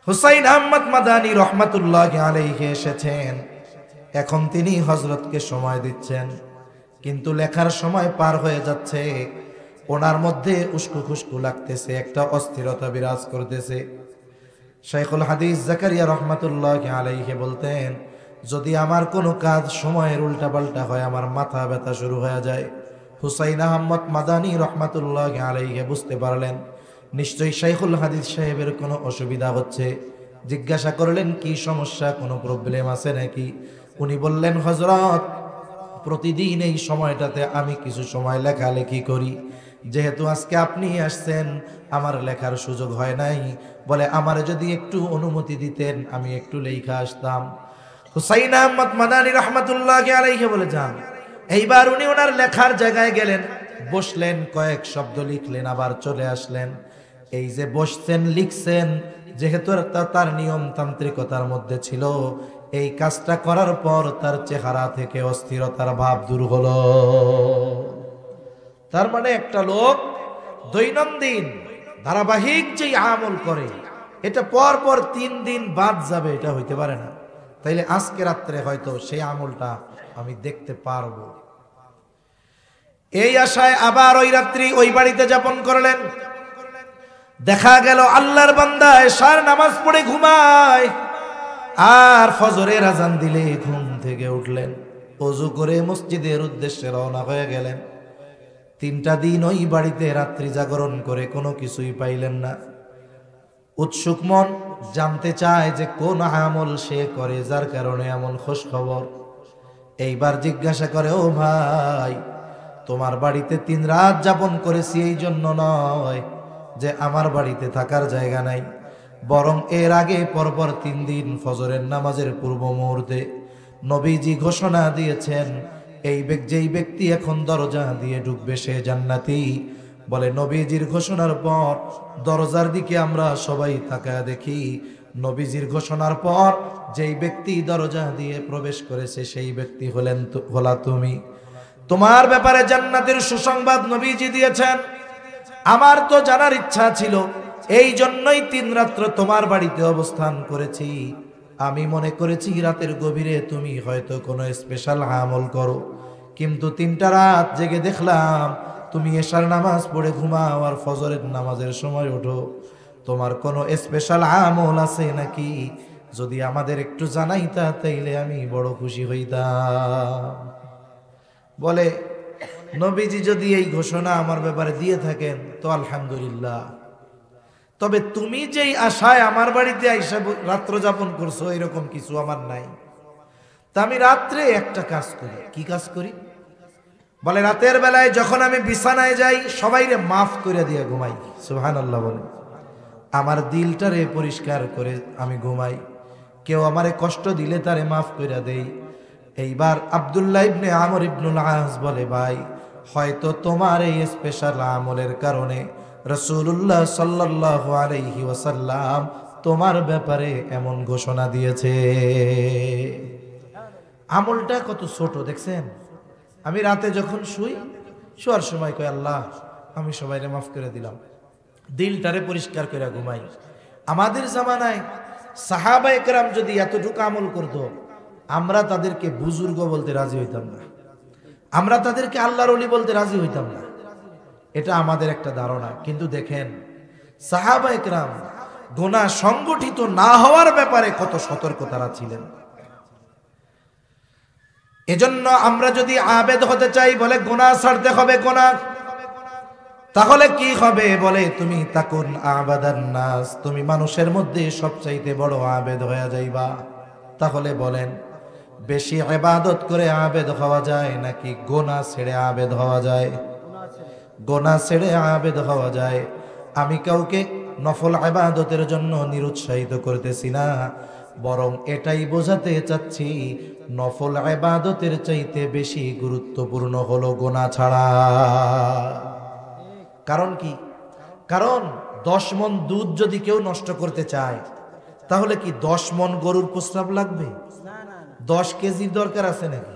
হুসাইন আহমদ মাদানী রহমাতুল্লাহি আলাইহি এসেছেন, এখন তিনি হযরতকে সময় দিচ্ছেন, কিন্তু লেখার সময় পার হয়ে যাচ্ছে। ওনার মধ্যে উস্কু খুস্কু লাগতেছে, একটা অস্থিরতা বিরাজ করতেছে। শেখুল হাদিস জাকারিয়া রহমাতুল্লাহি আলাইহি বলতেন, যদি আমার কোনো কাজ সময়ের উল্টাপাল্টা হয়, আমার মাথা ব্যথা শুরু হয়ে যায়। হুসাইন আহমদ মাদানী রহমাতুল্লাহি আলাইহি বুঝতে পারলেন নিশ্চয়ই শেখুল হাদিস সাহেবের কোনো অসুবিধা হচ্ছে। জিজ্ঞাসা করলেন, কি সমস্যা, কোনো প্রবলেম আছে নাকি? উনি বললেন, হযরত, প্রতিদিন এই সময়টাতে আমি কিছু সময় লেখালেখি করি, যেহেতু আজকে আপনি আসছেন আমার লেখার সুযোগ হয় নাই, বলে আমার যদি একটু অনুমতি দিতেন আমি একটু লেখা আসতাম। হুসাইন আহমদ মাদানী রহমাতুল্লাহি আলাইহি বলে যান। এইবার উনি ওনার লেখার জায়গায় গেলেন, বসলেন, কয়েক শব্দ লিখলেন, আবার চলে আসলেন। এই যে বসছেন লিখছেন, যেহেতু তার নিয়মতান্ত্রিকতার মধ্যে ছিল, এই কাজটা করার পর তার চেহারা থেকে অস্থিরতার ভাব দূর হলো। তার মানে একটা লোক দৈনন্দিন ধারাবাহিক যে আমল করে, এটা পর পর 3 দিন বাদ যাবে, এটা হইতে পারে না। তাইলে আজকে রাত্রে হয়তো সেই আমলটা আমি দেখতে পারবো। এই আশায় আবার ওই রাত্রি ওই বাড়িতে যাপন করলেন। দেখা গেল আল্লাহর বান্দা এশার নামাজ পড়ে ঘুমায়, আর ফজরের আজান দিলে ঘুম থেকে উঠলেন, ওযু করে মসজিদের উদ্দেশ্যে রওনা হয়ে গেলেন। 3টা দিন ওই বাড়িতে রাত্রি জাগরণ করে কোনো কিছুই পাইলেন না। উৎসুক মন জানতে চায় যে কোন আমল সে করে যার কারণে এমন খোঁজ খবর। এইবার জিজ্ঞাসা করে, ও ভাই, তোমার বাড়িতে 3 রাত যাপন করেছি এই জন্য নয় যে আমার বাড়িতে থাকার জায়গা নাই, বরং এর আগে পরপর 3 দিন ফজরের নামাজের পূর্ব মুহূর্তে নবীজি ঘোষণা দিয়েছেন, যেই ব্যক্তি এখন দরজা দিয়ে ঢুকবে সে জান্নাতি। বলে নবীজির ঘোষণার পর দরজার দিকে আমরা সবাই তাকায় দেখি, নবীজির ঘোষণার পর যেই ব্যক্তি দরজা দিয়ে প্রবেশ করেছে সেই ব্যক্তি হলা তুমি। তোমার ব্যাপারে জান্নাতের সুসংবাদ নবীজি দিয়েছেন। আমার তো জানার ইচ্ছা ছিল, এই জন্যই 3 রাত্র তোমার বাড়িতে অবস্থান করেছি। আমি মনে করেছি রাতের গভীরে তুমি হয়তো কোনো স্পেশাল আমল করো, কিন্তু 3টা রাত জেগে দেখলাম তুমি এশার নামাজ পড়ে ঘুমাও আর ফজরের নামাজের সময় ওঠো। তোমার কোনো স্পেশাল আমল আছে নাকি? যদি আমাদের একটু জানাইতা তাইলে আমি বড় খুশি হইতাম। বলে, নবীজি যদি এই ঘোষণা আমার ব্যাপারে দিয়ে থাকেন তো আলহামদুলিল্লাহ, তবে তুমি যেই আশায় আমার বাড়িতে আইসা রাত্র যাপন করছো এরকম কিছু আমার নাই। তা আমি রাত্রে একটা কাজ করি। কি কাজ করি? বলে, রাতের বেলায় যখন আমি বিছানায় যাই সবাইরে মাফ করে দিয়ে ঘুমাই। সুবহানাল্লাহ। বলে, আমার দিলটারে পরিষ্কার করে আমি ঘুমাই, কেউ আমারে কষ্ট দিলে তারে মাফ করে দেই। এইবার আব্দুল্লাহ ইবনে আমর ইবনুল আস বলে, ভাই, হয়তো তোমার এই স্পেশাল আমলের কারণে রাসূলুল্লাহ সাল্লাল্লাহু আলাইহি ওয়াসাল্লাম তোমার ব্যাপারে এমন ঘোষণা দিয়েছে। আমলটা কত ছোট দেখছেন? আমি রাতে যখন শুই, শোয়ার সময় কই, আল্লাহ আমি সবাইরে মাফ করে দিলাম, দিলটারে পরিষ্কার করে ঘুমাই। আমাদের জামানায় সাহাবায়ে কেরাম যদি এতটুকু আমল করত, আমরা তাদেরকে বুজুর্গ বলতে রাজি হইতাম না, আমরা তাদেরকে আল্লাহর ওলি বলতে রাজি হইতাম না। এটা আমাদের একটা ধারণা। কিন্তু দেখেন সাহাবায়ে কেরাম গুনাহ সংগঠিত না হওয়ার ব্যাপারে কত সতর্ক তারা ছিলেন। এজন্য আমরা যদি আবেদ হতে চাই, বলে গুনাহ ছাড়তে হবে গুনাহ। তাহলে কি হবে? বলে তুমি তাকুন আবাদান নাস, তুমি মানুষের মধ্যে সবচাইতে বড় আবেদ হয়ে যাইবা। তাহলে বলেন বেশি ইবাদত করে আবেদ হওয়া যায় নাকি গুনাহ ছেড়ে আবেদ হওয়া যায়? গুনাহ ছেড়ে আবেদ হওয়া যায়। আমি কাউকে নফল ইবাদতের জন্য নিরুৎসাহিত করতেছি না, বরং এটাই বোঝাতে চাচ্ছি নফল ইবাদতের চাইতে বেশি গুরুত্বপূর্ণ হলো গুনাহ ছাড়া। কারণ কি? কারণ 10 মণ দুধ যদি কেউ নষ্ট করতে চায়, তাহলে কি 10 মণ গরুর প্রস্রাব লাগবে? 10 কেজির দরকার আছে নাকি?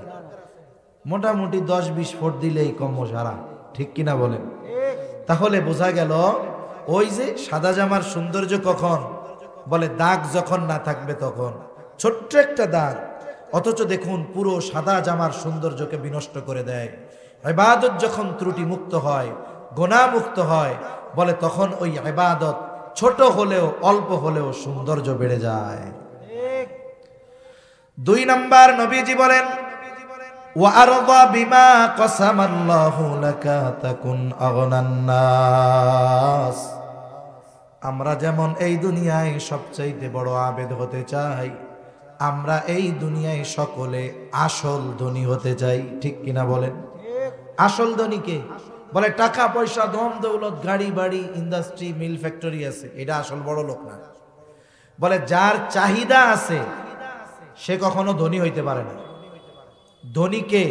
মোটামুটি 10-20 ফুট দিলেই কম সারা, ঠিক কিনা বলেন? তাহলে বোঝা গেল ওই যে সাদা জামার সৌন্দর্য কখন? বলে দাগ যখন না থাকবে তখন। ছোট্ট একটা দাগ, অথচ দেখুন পুরো সাদা জামার সৌন্দর্যকে বিনষ্ট করে দেয়। ইবাদত যখন ত্রুটি মুক্ত হয়, গুনাহ মুক্ত হয়, বলে তখন ওই ইবাদত ছোট হলেও অল্প হলেও সৌন্দর্য বেড়ে যায়। 2 নাম্বার নবীজি বলেন ওয়ারদা বিমা কসামাল্লাহু লাকা তাকুন আগনান নাস। আমরা যেমন এই দুনিয়ায় সবচাইতে বড় আবেদ হতে চাই, আমরা এই দুনিয়ায় সকলে আসল ধনী হতে চাই, ঠিক কিনা বলেন? আসল ধনী কে? বলে টাকা পয়সা ধন দৌলত গাড়ি বাড়ি ইন্ডাস্ট্রি মিল ফ্যাক্টরি আছে, এটা আসল বড় লোক না। বলে যার চাহিদা আছে সে কখনো ধনী হইতে পারে না। ধনী কে?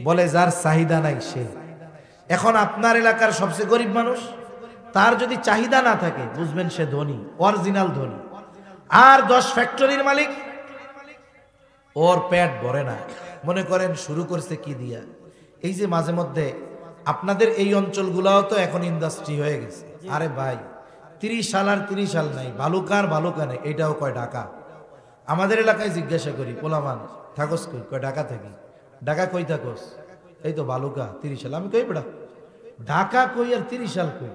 বলে যার চাহিদা নাই সে। এখন আপনার এলাকার সবচেয়ে গরিব মানুষ, তার যদি চাহিদা না থাকে বুঝবেন সে ধনী, অরিজিনাল ধনী। আর 10 ফ্যাক্টরির মালিক, ওর পেট ভরে না। মনে করেন শুরু করছে কি দিয়া? এই যে মাঝে মধ্যে আপনাদের এই অঞ্চলগুলাও তো এখন ইন্ডাস্ট্রি হয়ে গেছে। আরে ভাই 30 সাল আর 30 সাল নাই, বালুকার বালুকা নেই, এটাও কয় ঢাকা। আমাদের এলাকায় জিজ্ঞাসা করি পোলামান থাকস কই? কয় ঢাকা থাকি। ঢাকা কই থাকস? এই তো বালুকা 30 সাল। আমি কই বেড়া ঢাকা কই আর 30 সাল কই?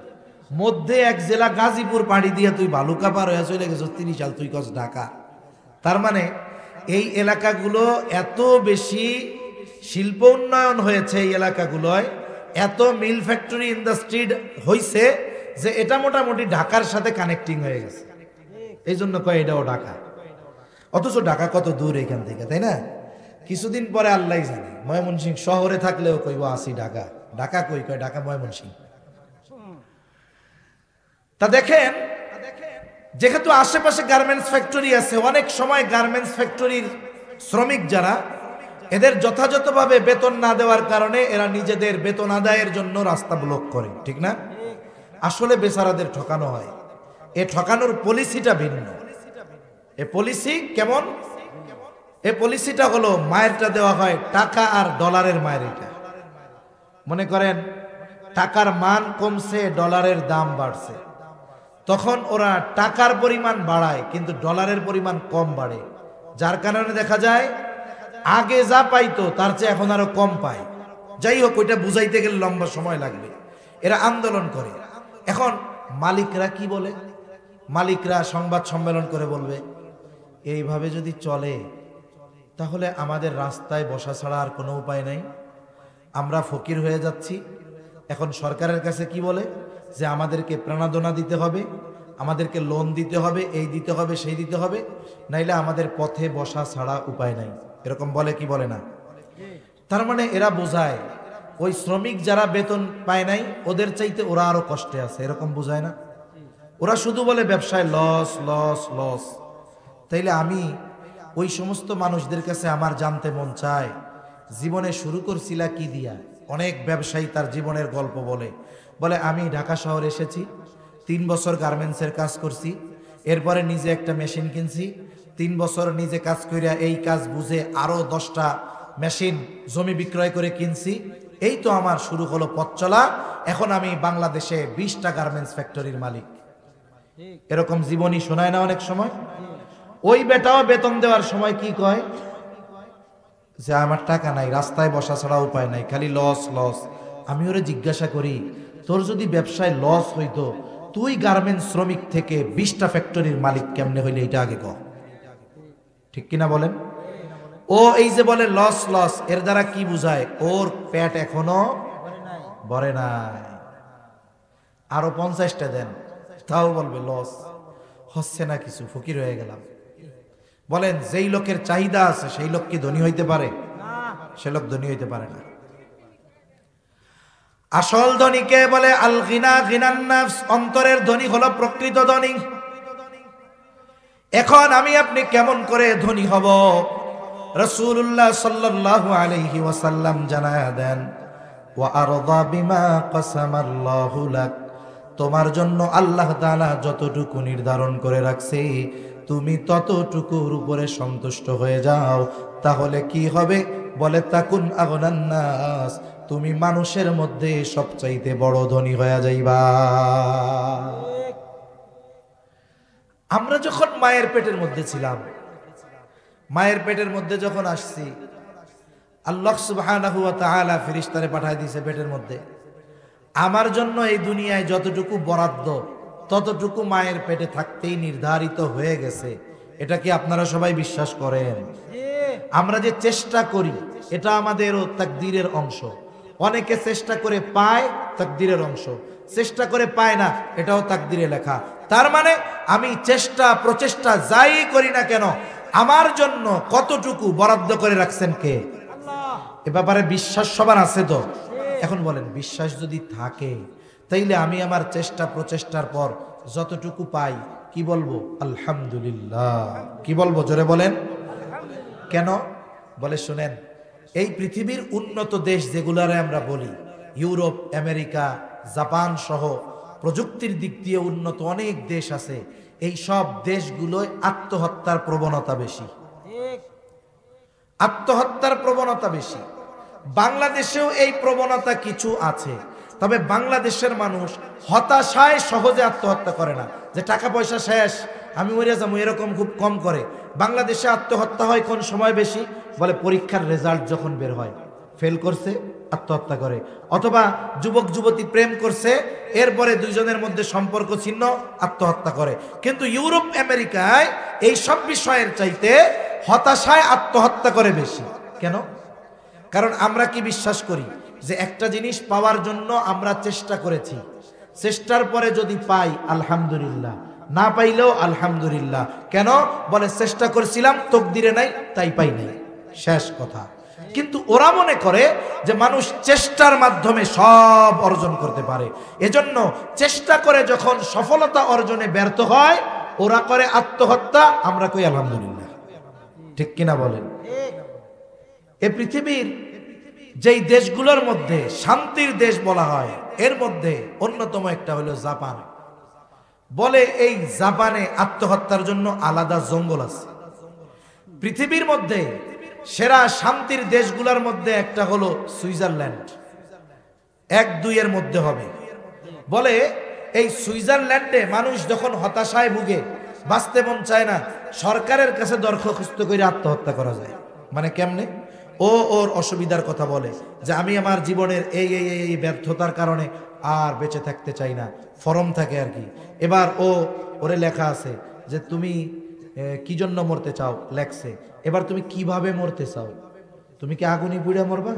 মধ্যে এক জেলা গাজীপুর পাড়ি দিয়ে তুই বালুকা পার হয়ে চলে গেছিস 30 সাল, তুই কস ঢাকা। তার মানে এই এলাকাগুলো এত বেশি শিল্প উন্নয়ন হয়েছে, এই এলাকাগুলোয় এত মিল ফ্যাক্টরি ইন্ডাস্ট্রি হয়েছে যে এটা মোটামুটি ঢাকার সাথে কানেক্টিং হয়ে গেছে। এই জন্য কয় এটাও ঢাকা। অথচ ঢাকা কত দূর এখান থেকে, তাই না? কিছুদিন পরে আল্লাহ জানে, ময়মনসিংহ শহরে থাকলেও কইব আসি ঢাকা। ঢাকা কই? কয় ঢাকা ময়মনসিংহ। তা দেখেন, যেহেতু আশেপাশে গার্মেন্টস ফ্যাক্টরি আছে, অনেক সময় গার্মেন্টস ফ্যাক্টরির শ্রমিক যারা, এদের যথাযথভাবে বেতন না দেওয়ার কারণে এরা নিজেদের বেতন আদায়ের জন্য রাস্তা ব্লক করে, ঠিক না? আসলে বেচারাদের ঠকানো হয়। এ ঠকানোর পলিসিটা ভিন্ন। এ পলিসি কেমন? এ পলিসিটা হলো মায়েরটা দেওয়া হয় টাকা আর ডলারের মায়ের। এটা মনে করেন টাকার মান কমছে, ডলারের দাম বাড়ছে, তখন ওরা টাকার পরিমাণ বাড়ায় কিন্তু ডলারের পরিমাণ কম বাড়ে, যার কারণে দেখা যায় আগে যা পাইতো তার চেয়ে এখন আরো কম পায়। যাই হোক, ওইটা বুঝাইতে গেলে লম্বা সময় লাগবে। এরা আন্দোলন করে। এখন মালিকরা কি বলে? মালিকরা সংবাদ সম্মেলন করে বলবে এইভাবে যদি চলে তাহলে আমাদের রাস্তায় বসা ছাড়া আর কোনো উপায় নাই, আমরা ফকির হয়ে যাচ্ছি। এখন সরকারের কাছে কি বলে? যে আমাদেরকে প্রাণাদনা দিতে হবে, আমাদেরকে লোন দিতে হবে, এই দিতে হবে, সেই দিতে হবে, নাইলে আমাদের পথে বসা ছাড়া উপায় নাই। এরকম বলে কি বলে না? তার মানে এরা বোঝায় ওই শ্রমিক যারা বেতন পায় নাই ওদের চাইতে ওরা আরো কষ্টে আছে, এরকম বোঝায় না? ওরা শুধু বলে ব্যবসায় লস লস লস। তাইলে আমি ওই সমস্ত মানুষদের কাছে আমার জানতে মন চায়, জীবনে শুরু করছিলা কি দিয়া? অনেক ব্যবসায়ী তার জীবনের গল্প বলে। বলে আমি ঢাকা শহরে এসেছি, 3 বছর গার্মেন্টসের কাজ করছি, এরপরে নিজে একটা মেশিন কিনছি, 3 বছর নিজে কাজ করিয়া এই কাজ বুঝে আরো 10টা মেশিন জমি বিক্রয় করে কিনছি। এই তো আমার শুরু হলো পথ চলা। এখন আমি বাংলাদেশে 20টা গার্মেন্টস ফ্যাক্টরির মালিক। এরকম জীবনী শোনায় না অনেক সময়। ওই বেটাও বেতন দেওয়ার সময় কি কয় যে আমার টাকা নাই, রাস্তায় বসা ছাড়া উপায় নাই, খালি লস লস। আমি ওরে জিজ্ঞাসা করি, তোর যদি ব্যবসায় লস হইতো তুই গার্মেন্টস শ্রমিক থেকে 20টা ফ্যাক্টরির মালিক কেমনে হইলে, এটা আগে কও। ঠিক কিনা বলেন? ও এই যে বলে লস লস, এর দ্বারা কি বুঝায়? ওর পেট এখনো ভরে নাই, আরো 50টা দেন, তাও বলবে লস হচ্ছে না কিছু, ফকির হয়ে গেলাম। বলেন যেই লোকের চাহিদা আছে সেই লোক কি ধনী হইতে পারে? সে লোক ধনী হইতে পারে না। আসল ধনীকে বলে আল গিনা গিনান নাফস, অন্তরের ধনী হলো প্রকৃত ধনী। এখন আমি আপনি কেমন করে ধনী হব? রাসূলুল্লাহ সাল্লাল্লাহু আলাইহি ওয়াসাল্লাম জানায়া দেন, ওয়া আরদা বিমা কাসামাল্লাহু লাক, তোমার জন্য আল্লাহ তাআলা যতটুকু নির্ধারণ করে রাখছে তুমি ততটুকুর উপরে সন্তুষ্ট হয়ে যাও, তাহলে কি হবে? বলে তাকুন আগনান নাস, তুমি মানুষের মধ্যে সবচাইতে বড় ধনী হয়ে যাইবা। আমরা যখন মায়ের পেটের মধ্যে ছিলাম, মায়ের পেটের মধ্যে যখন আসছি, আল্লাহ সুবহানাহু ওয়া তাআলা ফেরেশতারে পাঠায় দিয়েছে পেটের মধ্যে। আমার জন্য এই দুনিয়ায় যতটুকু বরাদ্দ ততটুকু মায়ের পেটে থাকতেই নির্ধারিত হয়ে গেছে। এটা কি আপনারা সবাই বিশ্বাস করেন? আমরা যে চেষ্টা করি এটা আমাদেরও তাকদীরের অংশ। অনেকে চেষ্টা করে পায়, তাকদীরের অংশ। চেষ্টা করে পায় না, এটাও তাকদীরে লেখা। তার মানে আমি চেষ্টা প্রচেষ্টা যাই করি না কেন, আমার জন্য কতটুকু বরাদ্দ করে রাখছেন কে? এ ব্যাপারে বিশ্বাস সবার আছে তো? এখন বলেন, বিশ্বাস যদি থাকে তাইলে আমি আমার চেষ্টা প্রচেষ্টার পর যতটুকু পাই কি বলবো? আলহামদুলিল্লাহ। কি বলবো? জোরে বলেন। কেন? বলে শুনেন, এই পৃথিবীর উন্নত দেশ যেগুলারে আমরা বলি, ইউরোপ, আমেরিকা, জাপান সহ প্রযুক্তির দিক দিয়ে উন্নত অনেক দেশ আছে, এই সব দেশগুলোয় আত্মহত্যার প্রবণতা বেশি। আত্মহত্যার প্রবণতা বেশি। বাংলাদেশেও এই প্রবণতা কিছু আছে, তবে বাংলাদেশের মানুষ হতাশায় সহজে আত্মহত্যা করে না, যে টাকা পয়সা শেষ আমি মরে যাবো, এরকম খুব কম করে। বাংলাদেশে আত্মহত্যা হয় কোন সময় বেশি? বলে পরীক্ষার রেজাল্ট যখন বের হয়, ফেল করছে আত্মহত্যা করে, অথবা যুবক যুবতী প্রেম করছে এরপরে দুইজনের মধ্যে সম্পর্ক ছিন্ন, আত্মহত্যা করে। কিন্তু ইউরোপ আমেরিকায় এই সব বিষয়ের চাইতে হতাশায় আত্মহত্যা করে বেশি। কেন? কারণ আমরা কি বিশ্বাস করি যে একটা জিনিস পাওয়ার জন্য আমরা চেষ্টা করেছি, চেষ্টার পরে যদি পাই আলহামদুলিল্লাহ, না পাইলেও আলহামদুলিল্লাহ। কেন? বলে চেষ্টা করেছিলাম, তকদিরে নাই, তাই পাই নাই, শেষ কথা। কিন্তু ওরা মনে করে যে মানুষ চেষ্টার মাধ্যমে সব অর্জন করতে পারে, এজন্য চেষ্টা করে যখন সফলতা অর্জনে ব্যর্থ হয় ওরা করে আত্মহত্যা, আমরা কই আলহামদুলিল্লাহ। ঠিক কিনা বলেন? এ পৃথিবীর যেই দেশগুলোর মধ্যে শান্তির দেশ বলা হয় এর মধ্যে অন্যতম একটা হলো জাপান। বলে এই জাপানে আত্মহত্যার জন্য আলাদা জঙ্গল আছে। পৃথিবীর মধ্যে সেরা শান্তির দেশগুলোর মধ্যে একটা হলো সুইজারল্যান্ড, 1-2 এর মধ্যে হবে। বলে এই সুইজারল্যান্ডে মানুষ যখন হতাশায় ভুগে, বাঁচতে মন চায় না, সরকারের কাছে দরখাস্ত করে আত্মহত্যা করা যায়। মানে কেমনে? ওর অসুবিধার কথা বলে যে আমি আমার জীবনের এই ব্যর্থতার কারণে আর বেঁচে থাকতে চাই না, ফরম থাকে আর কি। এবার ওরে লেখা আছে যে তুমি কি জন্য মরতে চাও, লেখছে। এবার তুমি কিভাবে মরতে চাও? তুমি কি আগুনি পুড়ে মরবা,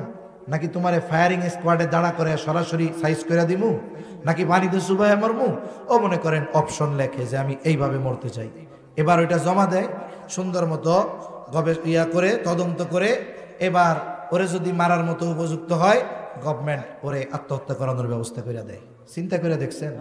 নাকি তোমার ফায়ারিং স্কোয়াডে দাঁড়া করে সরাসরি সাইজ করে দিমু, নাকি পানিতে চুবাইয়া মরমু? ও মনে করেন অপশন লেখে যে আমি এইভাবে মরতে চাই। এবার ওইটা জমা দেয়, সুন্দর মতো করে তদন্ত করে, এবার ওরে যদি মারার মতো উপযুক্ত হয় গভর্নমেন্ট ওরে আত্মহত্যা করানোর ব্যবস্থা করে দেয়। চিন্তা করে দেখছেন?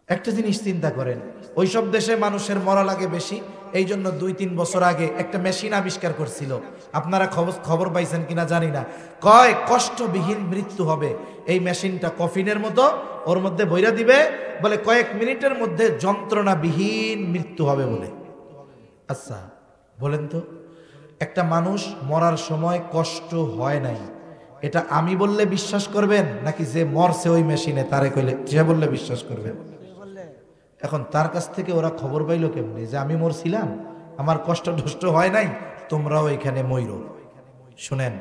একটা জিনিস চিন্তা করেন, ওইসব দেশে মানুষের মরা লাগে বেশি, এই জন্য 2-3 বছর আগে একটা মেশিন আবিষ্কার করছিল, আপনারা খবর পাইছেন কিনা জানি না, কয় কষ্টবিহীন মৃত্যু হবে। এই মেশিনটা কফিনের মতো, ওর মধ্যে বইরা দিবে, বলে কয়েক মিনিটের মধ্যে যন্ত্রণাবিহীন মৃত্যু হবে বলে। আচ্ছা বলেন তো, একটা মানুষ মরার সময় কষ্ট হয় নাই, এটা আমি বললে বিশ্বাস করবেন নাকি যে মরছে ওই মেশিনে তারে কইলে সে বললে বিশ্বাস করবেন? এখন তার কাছ থেকে ওরা খবর পাইলো কেমনে যে আমি মরছিলাম, আমার কষ্ট ঢষ্ট হয় নাই, তোমরাও এখানে মইরো? শুনেন,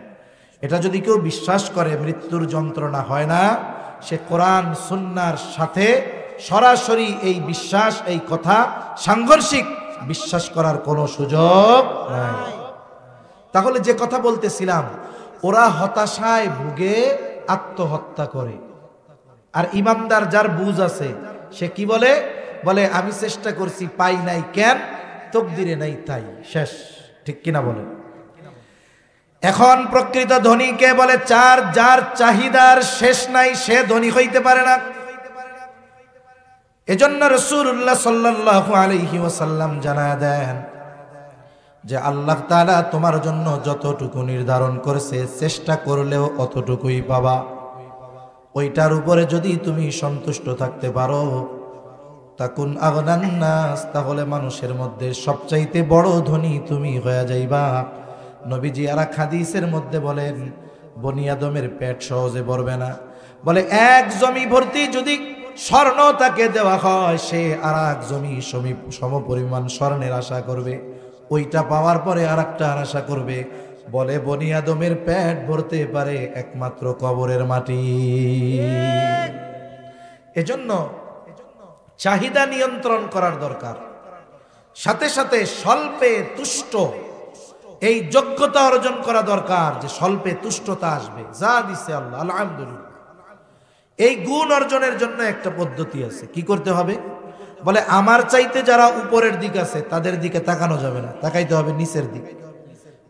এটা যদি কেউ বিশ্বাস করে মৃত্যুর যন্ত্রণা হয় না, সে কোরআন সুন্নাহর সাথে সরাসরি এই বিশ্বাস, এই কথা সাংঘর্ষিক বিশ্বাস করার কোনো সুযোগ নাই। তাহলে যে কথা বলতেছিলাম, ওরা হতাশায় ভুগে আত্মহত্যা করে। আর ইমানদার যার বুঝ আছে সে কি বলে? বলে আমি চেষ্টা করছি, পাই নাই, কেন? তকদিরে নাই তাই, শেষ। ঠিক কিনা বলেন? এখন প্রকৃত ধনীকে বলে যার চাহিদার শেষ নাই সে ধনী হইতে পারে না। এজন্য রাসূলুল্লাহ সাল্লাল্লাহু আলাইহি ওয়াসাল্লাম জানায় দেন যে আল্লাহ তাআলা তোমার জন্য যতটুকু নির্ধারণ করেছে চেষ্টা করলেও অতটুকুই পাবা। ওইটার উপরে যদি তুমি সন্তুষ্ট থাকতে পারো, তাকুন আগনান নাস, তাহলে মানুষের মধ্যে সবচাইতে বড় ধনী তুমি হয়ে যাইবা। নবীজি আর এক হাদিসের মধ্যে বলেন, বনি আদমের পেট সহজে ভরবে না। বলে এক জমি ভর্তি যদি স্বর্ণ তাকে দেওয়া হয়, সে আর এক জমি সম পরিমাণ স্বর্ণের আশা করবে, ওইটা পাওয়ার পরে আর একটা আশা করবে। বলে বনি আদমের পেট ভরতে পারে একমাত্র কবরের মাটি। এজন্য চাহিদা নিয়ন্ত্রণ করার দরকার, সাথে সাথে স্বল্পে তুষ্ট এই যোগ্যতা অর্জন করা দরকার যে স্বল্পে তুষ্টতা আসবে। যা দিছে আল্লাহ আলহামদুলিল্লাহ। এই গুণ অর্জনের জন্য একটা পদ্ধতি আছে। কি করতে হবে? বলে আমার চাইতে যারা উপরের দিক আছে তাদের দিকে তাকানো যাবে না, তাকাইতে হবে নিচের দিকে।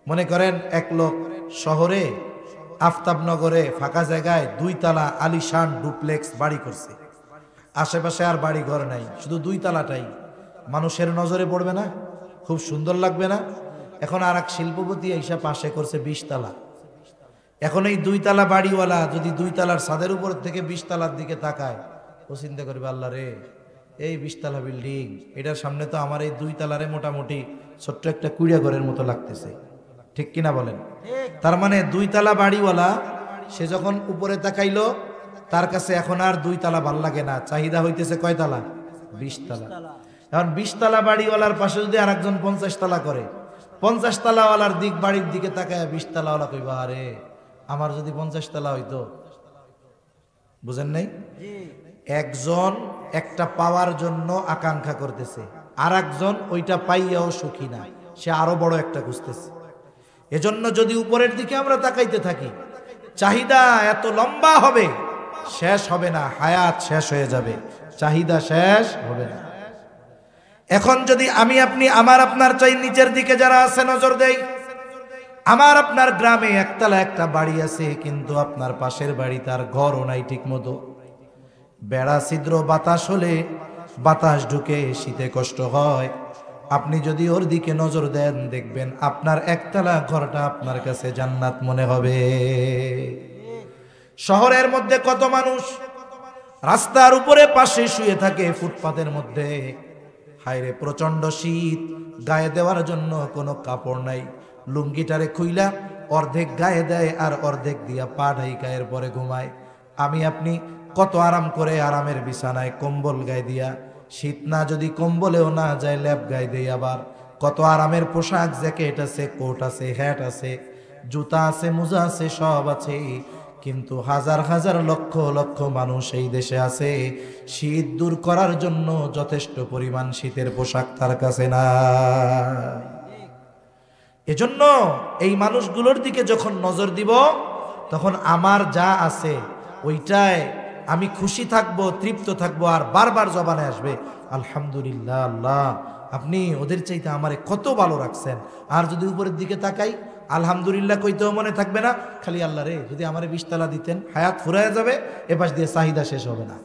মনে করেন এক লোক শহরে আফতাবনগরে ফাঁকা জায়গায় 2 তলা আলিশান ডুপ্লেক্স বাড়ি করছে, আশেপাশে আর বাড়ি ঘর নাই, শুধু 2 তলাটাই। মানুষের নজরে পড়বে না? খুব সুন্দর লাগবে না? এখন আর এক শিল্পপতি এইসব পাশে করছে 20 তলা। এখন এই 2 তলা বাড়িওয়ালা যদি 2 তলার ছাদের উপর থেকে 20 তলার দিকে তাকায়, ও চিন্তা করবে আল্লাহ রে, এই 20 তলা বিল্ডিং, এটার সামনে তো আমার এই 2 তলারে মোটামুটি ছোট্ট একটা কুড়িয়া ঘরের মতো লাগতেছে। ঠিক কিনা বলেন? তার মানে 2 তলা বাড়িওয়ালা সে যখন উপরে তাকাইলো, তার কাছে এখন আর 2 তলা ভাল লাগে না, চাহিদা হইতেছে কয় তলা? 20 তলা। এখন 20 তলা বাড়িওয়ালার পাশে যদি আর একজন 50 তলা করে, 50 তলাওয়ালার দিক বাড়ির দিকে তাকায় 20 তলাওয়ালা কইবা আরে আমার যদি 50 তলা হইতো। বুঝেন নাই? একজন একটা পাওয়ার জন্য আকাঙ্ক্ষা করতেছে, আর একজন ওইটা পাইয়াও সুখী না, সে আরো বড় একটা খুঁজতেছে। এজন্য যদি উপরের দিকে আমরা তাকাইতে থাকি, চাহিদা এত লম্বা হবে, শেষ হবে না, হায়াত শেষ হয়ে যাবে, চাহিদা শেষ হবে না। এখন যদি আমি আপনি আমার আপনার চাই নিচের দিকে যারা আছে নজর দেই, আমার আপনার গ্রামে একতলা একটা বাড়ি আছে, কিন্তু আপনার পাশের বাড়ি তার ঘরও নাই ঠিক মতো, বেড়া ছিদ্র, বাতাস হলে বাতাস ঢুকে শীতে কষ্ট হয়। আপনি যদি ওর দিকে নজর দেন দেখবেন আপনার একতলা ঘরটা আপনার কাছে জান্নাত মনে হবে। শহরের মধ্যে কত মানুষ রাস্তার উপরে পাশে শুয়ে থাকে, ফুটপাতের মধ্যে, হায়রে প্রচন্ড শীত, গায়ে দেওয়ার জন্য কোনো কাপড় নাই, লুঙ্গিটারে খুইলা অর্ধেক গায়ে দেয় আর অর্ধেক দিয়া পা ঢাইকা এরপরে ঘুমায়। আমি আপনি কত আরাম করে আরামের বিছানায় কম্বল গায়ে দিয়া, শীত না যদি কম্বলেও না যায় ল্যাপ গায়ে দেই, আবার কত আরামের পোশাক, জ্যাকেট আছে, কোট আছে, হ্যাট আছে, জুতা আছে, মোজা আছে, সব আছে, কিন্তু হাজার হাজার লক্ষ লক্ষ মানুষ এই দেশে আছে, শীত দূর করার জন্য যথেষ্ট পরিমাণ শীতের পোশাক তার কাছে না। এজন্য এই মানুষগুলোর দিকে যখন নজর দিব, তখন আমার যা আছে ওইটায় আমি খুশি থাকবো, তৃপ্ত থাকবো, আর বারবার জবানে আসবে আলহামদুলিল্লাহ, আল্লাহ আপনি ওদের চাইতে আমারে কত ভালো রাখছেন। আর যদি উপরের দিকে তাকাই, আলহামদুলিল্লাহ কইতেও মনে থাকবে না, খালি আল্লাহ রে যদি আমারে 20 তলা দিতেন, হায়াত ফুরায় যাবে, এপাশ দিয়ে চাহিদা শেষ হবে না।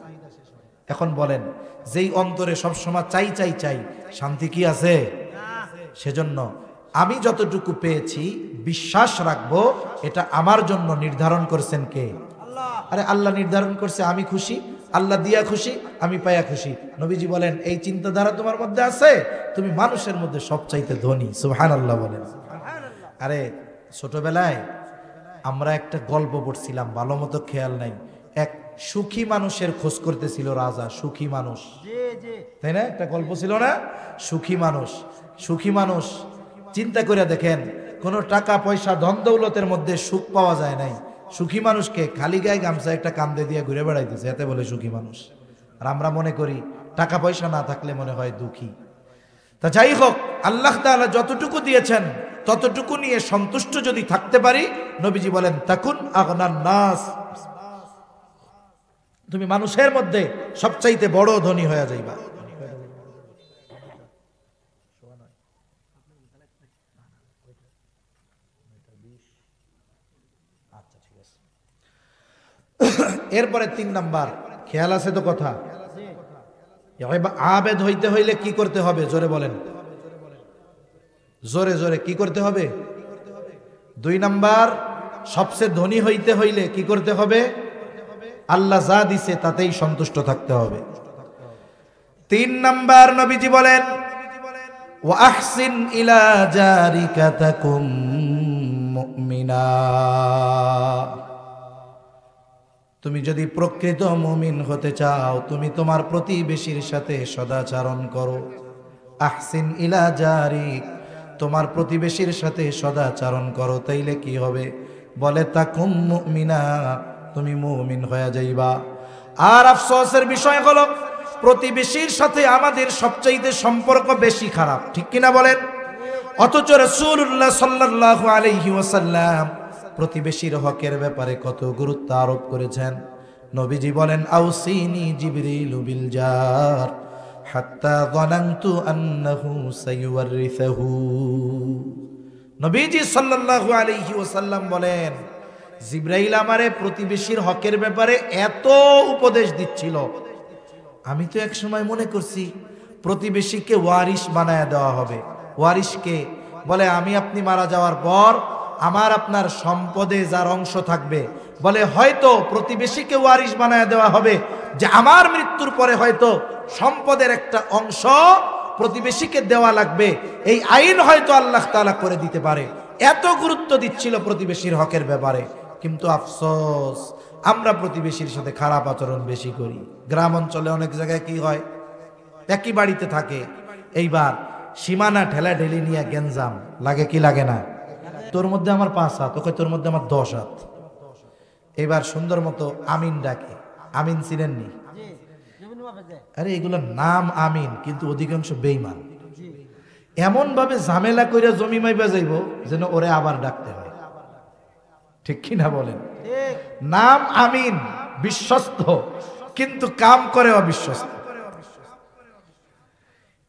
এখন বলেন, যেই অন্তরে সবসময় চাই চাই চাই, শান্তি কি আছে? সেজন্য আমি যতটুকু পেয়েছি বিশ্বাস রাখবো এটা আমার জন্য নির্ধারণ করছেন কে? আরে আল্লাহ নির্ধারণ করছে, আমি খুশি, আল্লাহ দিয়া খুশি, আমি পাইয়া খুশি। নবীজি বলেন এই চিন্তাধারা তোমার মধ্যে আছে, তুমি মানুষের মধ্যে সবচাইতে ধনী। সুবহানাল্লাহ বলেন। আরে ছোটবেলায় আমরা একটা গল্প পড়ছিলাম, ভালো মতো খেয়াল নাই। এক সুখী মানুষের খোঁজ করতেছিল রাজা, সুখী মানুষ, তাই না? একটা গল্প ছিল না, সুখী মানুষ। সুখী মানুষ, চিন্তা করে দেখেন, কোনো টাকা পয়সা ধন দৌলতের মধ্যে সুখ পাওয়া যায় নাই। সুখী মানুষকে খালি গায়ে গামছা একটা কান্দে দিয়ে ঘুরে বেড়াইতেছে, এতে বলে সুখী মানুষ। আর আমরা মনে করি টাকা পয়সা না থাকলে মনে হয় দুঃখী। তা যাই হোক, আল্লাহ তাআলা যতটুকু দিয়েছেন ততটুকু নিয়ে সন্তুষ্ট যদি থাকতে পারি, নবীজি বলেন তাকুন আগনান নাস, তুমি মানুষের মধ্যে সবচাইতে বড় ধনী হয়ে যাইবা। এরপরে 3 নাম্বার, খেয়াল আছে তো কথা, আবেদ হইতে হইলে কি করতে হবে? জোরে বলেন, জোরে জোরে কি করতে হবে? 2 নাম্বার, সবচেয়ে ধনী হইতে হইলে কি করতে হবে? আল্লাহ যা দিছে তাতেই সন্তুষ্ট থাকতে হবে। 3 নাম্বার, নবীজি বলেন ওয়া আহসিন ইলা জারিকা তাকুম মুমিনা, তুমি যদি প্রকৃত মুমিন হতে চাও, তুমি তোমার প্রতিবেশীর সাথে সদাচরণ করো। আহসিন ইলা জারিক, তোমার প্রতিবেশীর সাথে সদাচরণ করো, তাইলে কি হবে? বলে তাকুম মুমিনা, তুমি মুমিন হয়ে যাইবা। আর আফসোসের বিষয় হলো, প্রতিবেশীর সাথে আমাদের সবচাইতে সম্পর্ক বেশি খারাপ, ঠিক কিনা বলেন? অথচ রাসূলুল্লাহ সাল্লাল্লাহু আলাইহি ওয়াসাল্লাম প্রতিবেশীর হকের ব্যাপারে কত গুরুত্ব আরোপ করেছেন। নবীজি বলেন আউসিনি জিবরিল বিল জার হাত্তা যানানতু আন্নাহু সাইওয়ারিসুহু। নবীজি সাল্লাল্লাহু আলাইহি ওয়াসাল্লাম বলেন, জিবরাইল আমারে প্রতিবেশীর হকের ব্যাপারে এত উপদেশ দিচ্ছিল, আমি তো এক সময় মনে করছি প্রতিবেশীকে ওয়ারিশ বানায় দেওয়া হবে। ওয়ারিশকে বলে আমি আপনি মারা যাওয়ার পর আমার আপনার সম্পদে যার অংশ থাকবে, বলে হয়তো প্রতিবেশীকে ওয়ারিশ বানায় দেওয়া হবে, যে আমার মৃত্যুর পরে হয়তো সম্পদের একটা অংশ প্রতিবেশীকে দেওয়া লাগবে, এই আইন হয়তো আল্লাহ তাআলা করে দিতে পারে। এত গুরুত্ব দিচ্ছিল প্রতিবেশীর হকের ব্যাপারে। কিন্তু আফসোস, আমরা প্রতিবেশীর সাথে খারাপ আচরণ বেশি করি। গ্রাম অঞ্চলে অনেক জায়গায় কি হয়, একই বাড়িতে থাকে, এইবার সীমানা ঠেলা ঢেলি নিয়ে গেঞ্জাম লাগে, কি লাগে না? তোর মধ্যে আমার 5 হাত, ওকে তোর মধ্যে আমার 10 হাত। এবার সুন্দর মতো আমিন ডাকে, আমিন চিনেননি? আরে এগুলোর নাম আমিন, কিন্তু অধিকাংশ বেঈমান। এমন ভাবে ঝামেলা করে জমি মাইবা যাইব যেন ওরে আবার ডাকতে হয়, ঠিক কিনা বলেন? নাম আমিন, বিশ্বস্ত, কিন্তু কাম করে অবিশ্বস্ত।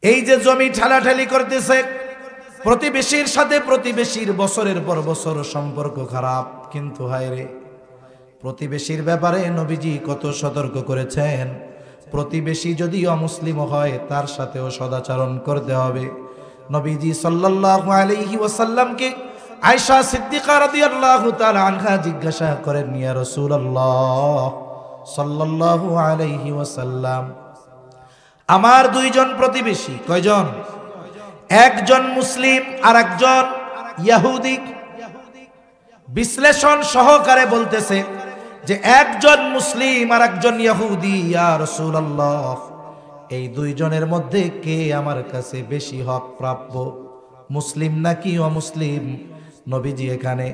এই যে জমি ঠেলাঠেলি করতেছে প্রতিবেশীর সাথে, প্রতিবেশীর বছরের পর বছর সম্পর্ক খারাপ। কিন্তু হায় রে, প্রতিবেশীর ব্যাপারে নবীজি কত সতর্ক করেছেন। প্রতিবেশী যদি অমুসলিম হয় তার সাথেও সদাচরণ করতে হবে। নবীজি সাল্লাল্লাহু আলাইহি ওয়াসাল্লামকে আয়েশা সিদ্দিকা রাদিয়াল্লাহু তাআলা আনহা জিজ্ঞাসা করেন, ইয়া রাসূলুল্লাহ সাল্লাল্লাহু আলাইহি ওয়াসাল্লাম, আমার 2 জন প্রতিবেশী, কয়জন? একজন মুসলিম আর একজন ইহুদি। বিশ্লেষণ সহকারে বলতেছে যে একজন মুসলিম আর একজন ইহুদি, ইয়া রাসূলুল্লাহ, এই 2 জনের মধ্যে কে আমার কাছে বেশি হক প্রাপ্য, মুসলিম নাকি অমুসলিম? নবীজি এখানে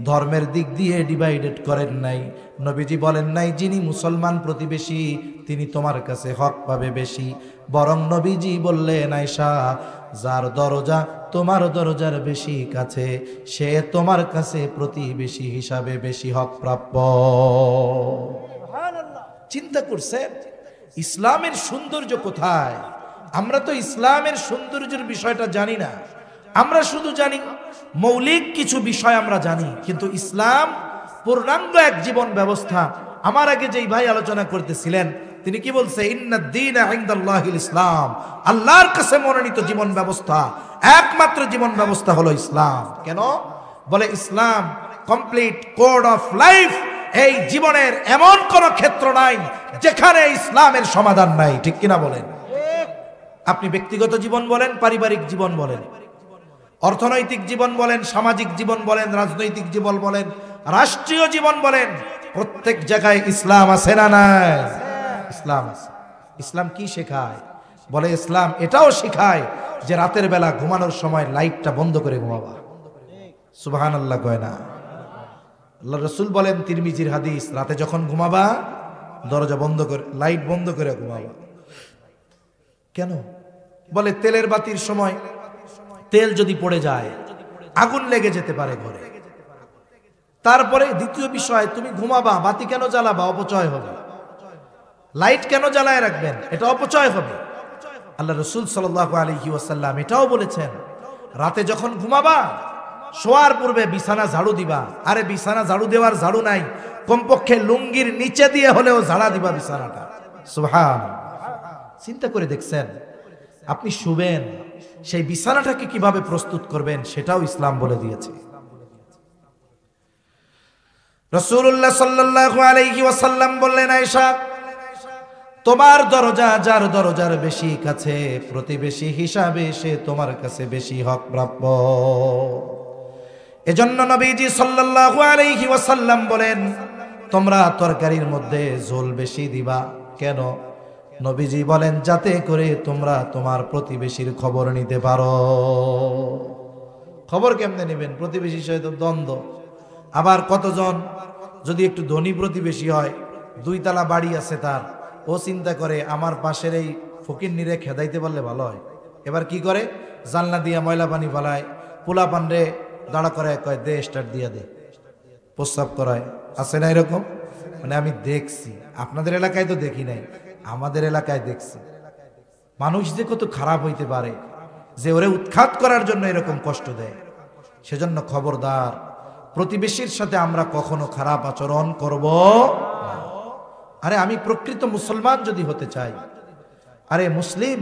ধর্মের দিক দিয়ে ডিভাইডেড করেন নাই। নবীজি বলেন নাই যিনি মুসলমান প্রতিবেশী তিনি তোমার কাছে হক পাবে বেশি, বরং নবীজি বললেন আয়েশা, যার দরজা তোমার দরজার বেশি কাছে সে তোমার কাছে প্রতিবেশী হিসাবে বেশি হক প্রাপ্য। চিন্তা করছেন ইসলামের সৌন্দর্য কোথায়? আমরা তো ইসলামের সৌন্দর্যের বিষয়টা জানি না, আমরা শুধু জানি মৌলিক কিছু বিষয় আমরা জানি, কিন্তু ইসলাম পূর্ণাঙ্গ এক জীবন ব্যবস্থা। আমার আগে যেই ভাই আলোচনা করতেছিলেন তিনি কি বলছে, ইন্নাদ দীনা ইনদাল্লাহিল ইসলাম, আল্লাহর কাছে মনোনীত জীবন ব্যবস্থা, একমাত্র জীবন ব্যবস্থা হলো ইসলাম। কেন? বলে ইসলাম কমপ্লিট কোড অফ লাইফ। এই জীবনের এমন কোন ক্ষেত্র নাই যেখানে ইসলামের সমাধান নাই, ঠিক কিনা বলেন? আপনি ব্যক্তিগত জীবন বলেন, পারিবারিক জীবন বলেন, অর্থনৈতিক জীবন বলেন, সামাজিক জীবন বলেন, রাজনৈতিক জীবন বলেন, রাষ্ট্রীয় জীবন বলেন, প্রত্যেক জায়গায় ইসলাম আছে না নাই? ইসলাম আছে। ইসলাম কি শেখায়? বলে ইসলাম এটাও শেখায় যে রাতের বেলা ঘুমানোর সময় লাইটটা বন্ধ করে ঘুমাবা। সুবহানাল্লাহ কয় না? আল্লাহ রাসূল বলেন, তিরমিজির হাদিস, রাতে যখন ঘুমাবা দরজা বন্ধ করে, লাইট বন্ধ করে ঘুমাবা। কেন? বলে তেলের বাতির সময় তেল যদি পড়ে যায় আগুন লেগে যেতে পারে ঘরে। তারপরে দ্বিতীয় বিষয়, তুমি ঘুমাবা, বাতি কেন জ্বালাবা? অপচয় হবে। লাইট কেন জ্বালায় রাখবেন? এটা অপচয় হবে। আল্লাহ রাসূল সাল্লাল্লাহু আলাইহি ওয়াসাল্লাম এটাও বলেছেন, রাতে যখন ঘুমাবা শোয়ার পূর্বে বিছানা ঝাড়ু দিবা। আরে বিছানা ঝাড়ু দেওয়ার ঝাড়ু নাই, কমপক্ষে লুঙ্গির নিচে দিয়ে হলেও ঝাড়া দিবা বিছানাটা। সুবহানাল্লাহ। চিন্তা করে দেখছেন, আপনি শুবেন, সেই বিছানাটাকে কিভাবে প্রস্তুত করবেন সেটাও ইসলাম বলে দিয়েছে। রাসূলুল্লাহ সাল্লাল্লাহু আলাইহি ওয়াসাল্লাম বললেন, আয়েশা, তোমার দরজা যার দরজার বেশি কাছে, প্রতিবেশী হিসাবে সে তোমার কাছে বেশি হক প্রাপ্য। এজন্য নবীজি সাল্লাল্লাহু আলাইহি ওয়াসাল্লাম বলেন, তোমরা তরকারির মধ্যে ঝোল বেশি দিবা। কেন? নবীজি বলেন, যাতে করে তোমরা তোমার প্রতিবেশীর খবর নিতে পারো। খবর কেমনে নেবেন? প্রতিবেশীর সাথে দ্বন্দ্ব। আবার কতজন যদি একটু ধনী প্রতিবেশী হয়, 2 তলা বাড়ি আছে তার, ও চিন্তা করে আমার পাশের এই ফকিন্নিরে খেদাইতে পারলে ভালো হয়। এবার কি করে? জানলা দিয়া ময়লা পানি ফালায়, পোলা পানরে দাঁড়া করে, কয় দে স্টার্ট দিয়া দে, প্রস্রাব করায়। আছে না এরকম? মানে আমি দেখছি, আপনাদের এলাকায় তো দেখি নাই, আমাদের এলাকায় দেখছি। মানুষ যে কত খারাপ হইতে পারে যে ওরে উৎখাত করার জন্য এরকম কষ্ট দেয়। সেজন্য খবরদার, প্রতিবেশীর সাথে আমরা কখনো খারাপ আচরণ করব না। আরে আমি প্রকৃত মুসলমান যদি হতে চাই, আরে মুসলিম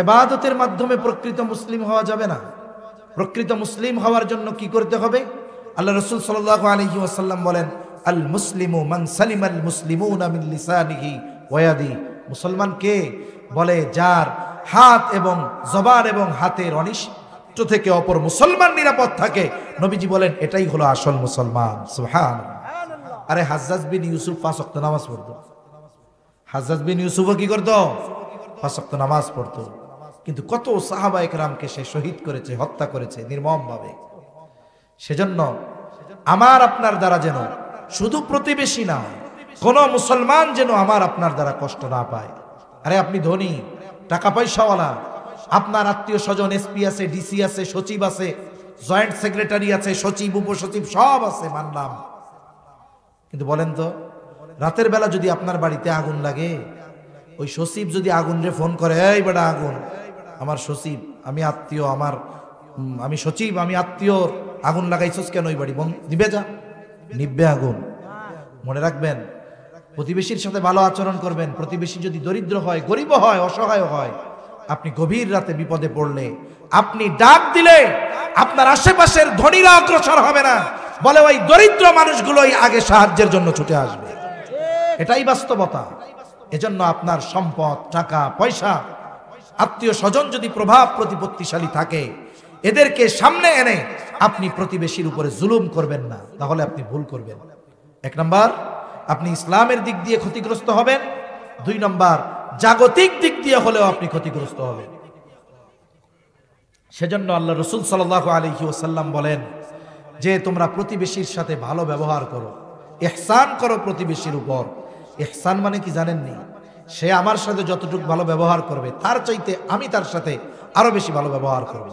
ইবাদতের মাধ্যমে প্রকৃত মুসলিম হওয়া যাবে না। প্রকৃত মুসলিম হওয়ার জন্য কি করতে হবে? আল্লাহ রাসূল সাল্লাল্লাহু আলাইহি ওয়াসাল্লাম বলেন, আল মুসলিমু মান সালিমাল মুসলিমুনা মিন লিসানিহি ওয়া ইয়াদিহি। মুসলমান কে? বলে যার হাত এবং জবান এবং হাতের অনিষ্ট থেকে অপর মুসলমান নিরাপদ থাকে। নবীজি বলেন এটাই হলো আসল মুসলমান। সুবহানাল্লাহ। আরে হাজ্জাজ বিন ইউসুফ 5 ওয়াক্ত নামাজ পড়তো। হাজ্জাজ বিন ইউসুফও কি করতো? 5 ওয়াক্ত নামাজ পড়তো। কিন্তু কত সাহাবায়ে কেরামকে সে শহীদ করেছে, হত্যা করেছে নির্মমভাবে। সেজন্য আমার আপনার দ্বারা যেন শুধু প্রতিবেশী না, কোন মুসলমান যেন আমার আপনার দ্বারা কষ্ট না পায়। আরে আপনি ধনী, টাকা পয়সাওয়ালা, আপনার আত্মীয় স্বজন এসপি আছে, ডিসি আছে, সচিব আছে, জয়েন্ট সেক্রেটারি আছে, সচিব, উপসচিব সব আছে, মানলাম। কিন্তু বলেন তো, রাতের বেলা যদি আপনার বাড়িতে আগুন লাগে, ওই সচিব যদি আগুন রে ফোন করে, এই বেটা আগুন, আমার সচিব, আমি আত্মীয়, আমি সচিব, আমি আত্মীয়, আগুন লাগাইছস কেন ওই বাড়ি? নিবে যা, নিবে আগুন। মনে রাখবেন, প্রতিবেশীর সাথে ভালো আচরণ করবেন। প্রতিবেশী যদি দরিদ্র হয়, গরিব হয়, অসহায় হয়, আপনি গভীর রাতে বিপদে পড়লে আপনি ডাক দিলে আপনার আশেপাশের ধনীরা অগ্রসর হবে না, বলে ওই দরিদ্র মানুষগুলোই আগে সাহায্যের জন্য ছুটে আসবে। এটাই বাস্তবতা। এজন্য আপনার সম্পদ, টাকা পয়সা, আত্মীয় স্বজন যদি প্রভাব প্রতিপত্তিশালী থাকে, এদেরকে সামনে এনে আপনি প্রতিবেশীর উপরে জুলুম করবেন না, তাহলে আপনি ভুল করবেন। 1 নাম্বার, আপনি ইসলামের দিক দিয়ে ক্ষতিগ্রস্ত হবেন। 2 নাম্বার, জাগতিক দিক দিয়ে হলেও আপনি ক্ষতিগ্রস্ত হবেন। সেজন্য আল্লাহ রাসূল সাল্লাল্লাহু আলাইহি ওয়াসাল্লাম বলেন যে তোমরা প্রতিবেশীর সাথে ভালো ব্যবহার করো, ইহসান করো প্রতিবেশীর উপর। ইহসান মানে কি জানেননি? সে আমার সাথে যতটুকু ভালো ব্যবহার করবে তার চাইতে আমি তার সাথে আরো বেশি ভালো ব্যবহার করব।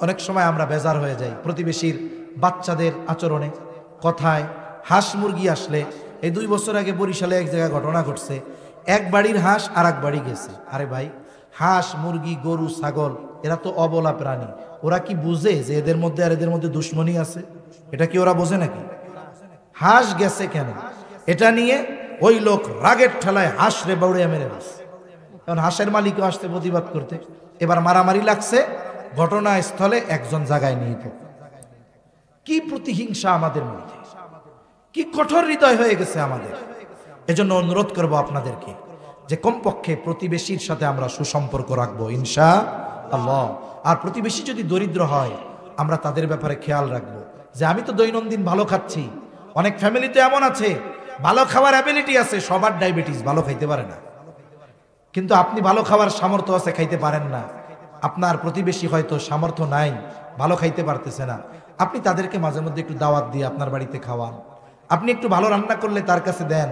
অনেক সময় আমরা বেজার হয়ে যাই প্রতিবেশীর বাচ্চাদের আচরণে, কথায়। হাঁস মুরগি আসলে, এই 2 বছর আগে বরিশালে এক জায়গায় ঘটনা ঘটছে, এক বাড়ির হাঁস আর এক বাড়ি গেছে। আরে ভাই, হাঁস মুরগি গরু ছাগল এরা তো অবলা প্রাণী, ওরা কি বুঝে যে এদের মধ্যে আর এদের মধ্যে দুশ্মনী আছে? এটা কি ওরা বোঝে নাকি? হাঁস গেছে কেন, এটা নিয়ে ওই লোক রাগের ঠেলায় হাঁস রে বাউড়ে মেরে গেছে। এখন হাঁসের মালিকও আসতে প্রতিবাদ করতে, এবার মারামারি লাগছে ঘটনাস্থলে, একজন জায়গায় নিহিত। কি প্রতিহিংসা আমাদের মধ্যে, কি কঠোর হৃদয় হয়ে গেছে আমাদের। এজন্য অনুরোধ করব আপনাদেরকে যে কমপক্ষে প্রতিবেশীর সাথে আমরা সুসম্পর্ক রাখবো ইনশাআল্লাহ। আর প্রতিবেশী যদি দরিদ্র হয় আমরা তাদের ব্যাপারে খেয়াল রাখবো। যে আমি তো দৈনন্দিন ভালো খাচ্ছি। অনেক ফ্যামিলিতে এমন আছে ভালো খাওয়ার অ্যাবিলিটি আছে, সবার ডায়াবেটিস, ভালো খাইতে পারে না। কিন্তু আপনি ভালো খাওয়ার সামর্থ্য আছে, খাইতে পারেন না। আপনার প্রতিবেশী হয়তো সামর্থ্য নাই, ভালো খাইতে পারতেছে না, আপনি তাদেরকে মাঝে মধ্যে একটু দাওয়াত দিয়ে আপনার বাড়িতে খাওয়ান। আপনি একটু ভালো রান্না করলে তার কাছে দেন,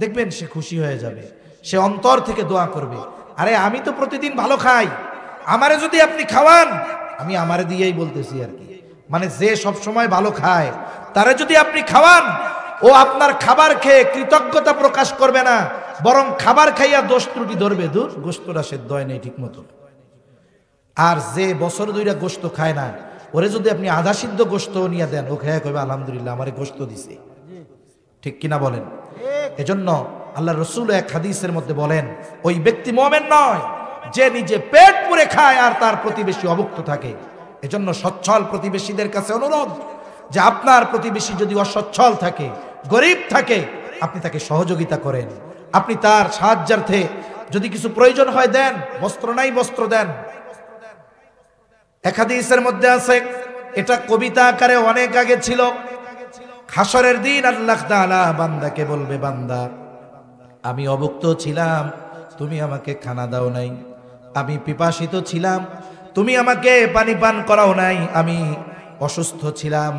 দেখবেন সে খুশি হয়ে যাবে, সে অন্তর থেকে দোয়া করবে, আরে আমি তো প্রতিদিন ভালো খাই, আমারে যদি আপনি খাওয়ান। আমি আমারে দিয়েই বলতেছি আর কি, মানে যে সব সময় ভালো খায় তারে যদি আপনি খাওয়ান, ও আপনার খাবার খেয়ে কৃতজ্ঞতা প্রকাশ করবে না, বরং খাবার খাইয়া দোষ ত্রুটি ধরবে, দূর গোস্তটা সেদ্ধ হয় নাই ঠিক মতো। আর যে বছর দুইটা গোস্ত খায় না, ওরে যদি আপনি আধা সিদ্ধ গোস্ত নিয়ে দেন, ও খেয়ে কইবে আলহামদুলিল্লাহ আমারে গোস্ত দিছে। ঠিক কিনা বলেন? এজন্য আল্লাহ রসুল এক হাদিসের মধ্যে বলেন, ওই ব্যক্তি মুমিন নয় যে নিজে পেট পুরে খায় আর তার প্রতিবেশী অভুক্ত থাকে। এজন্য সচ্ছল প্রতিবেশীদের কাছে অনুরোধ যে আপনার প্রতিবেশী যদি অসচ্ছল থাকে, গরিব থাকে, আপনি তাকে সহযোগিতা করেন, আপনি তার সাহায্যার্থে যদি কিছু প্রয়োজন হয় দেন, বস্ত্র নাই বস্ত্র দেন। এক হাদিসের মধ্যে আছে, এটা কবিতা আকারে অনেক আগে ছিল, হাসরের দিন আল্লাহ তাআলা বান্দাকে বলবে, বান্দা আমি অভুক্ত ছিলাম, তুমি আমাকে খানা দাও নাই, আমি পিপাসিত ছিলাম, তুমি আমাকে পানি পান করাও নাই, আমি অসুস্থ ছিলাম,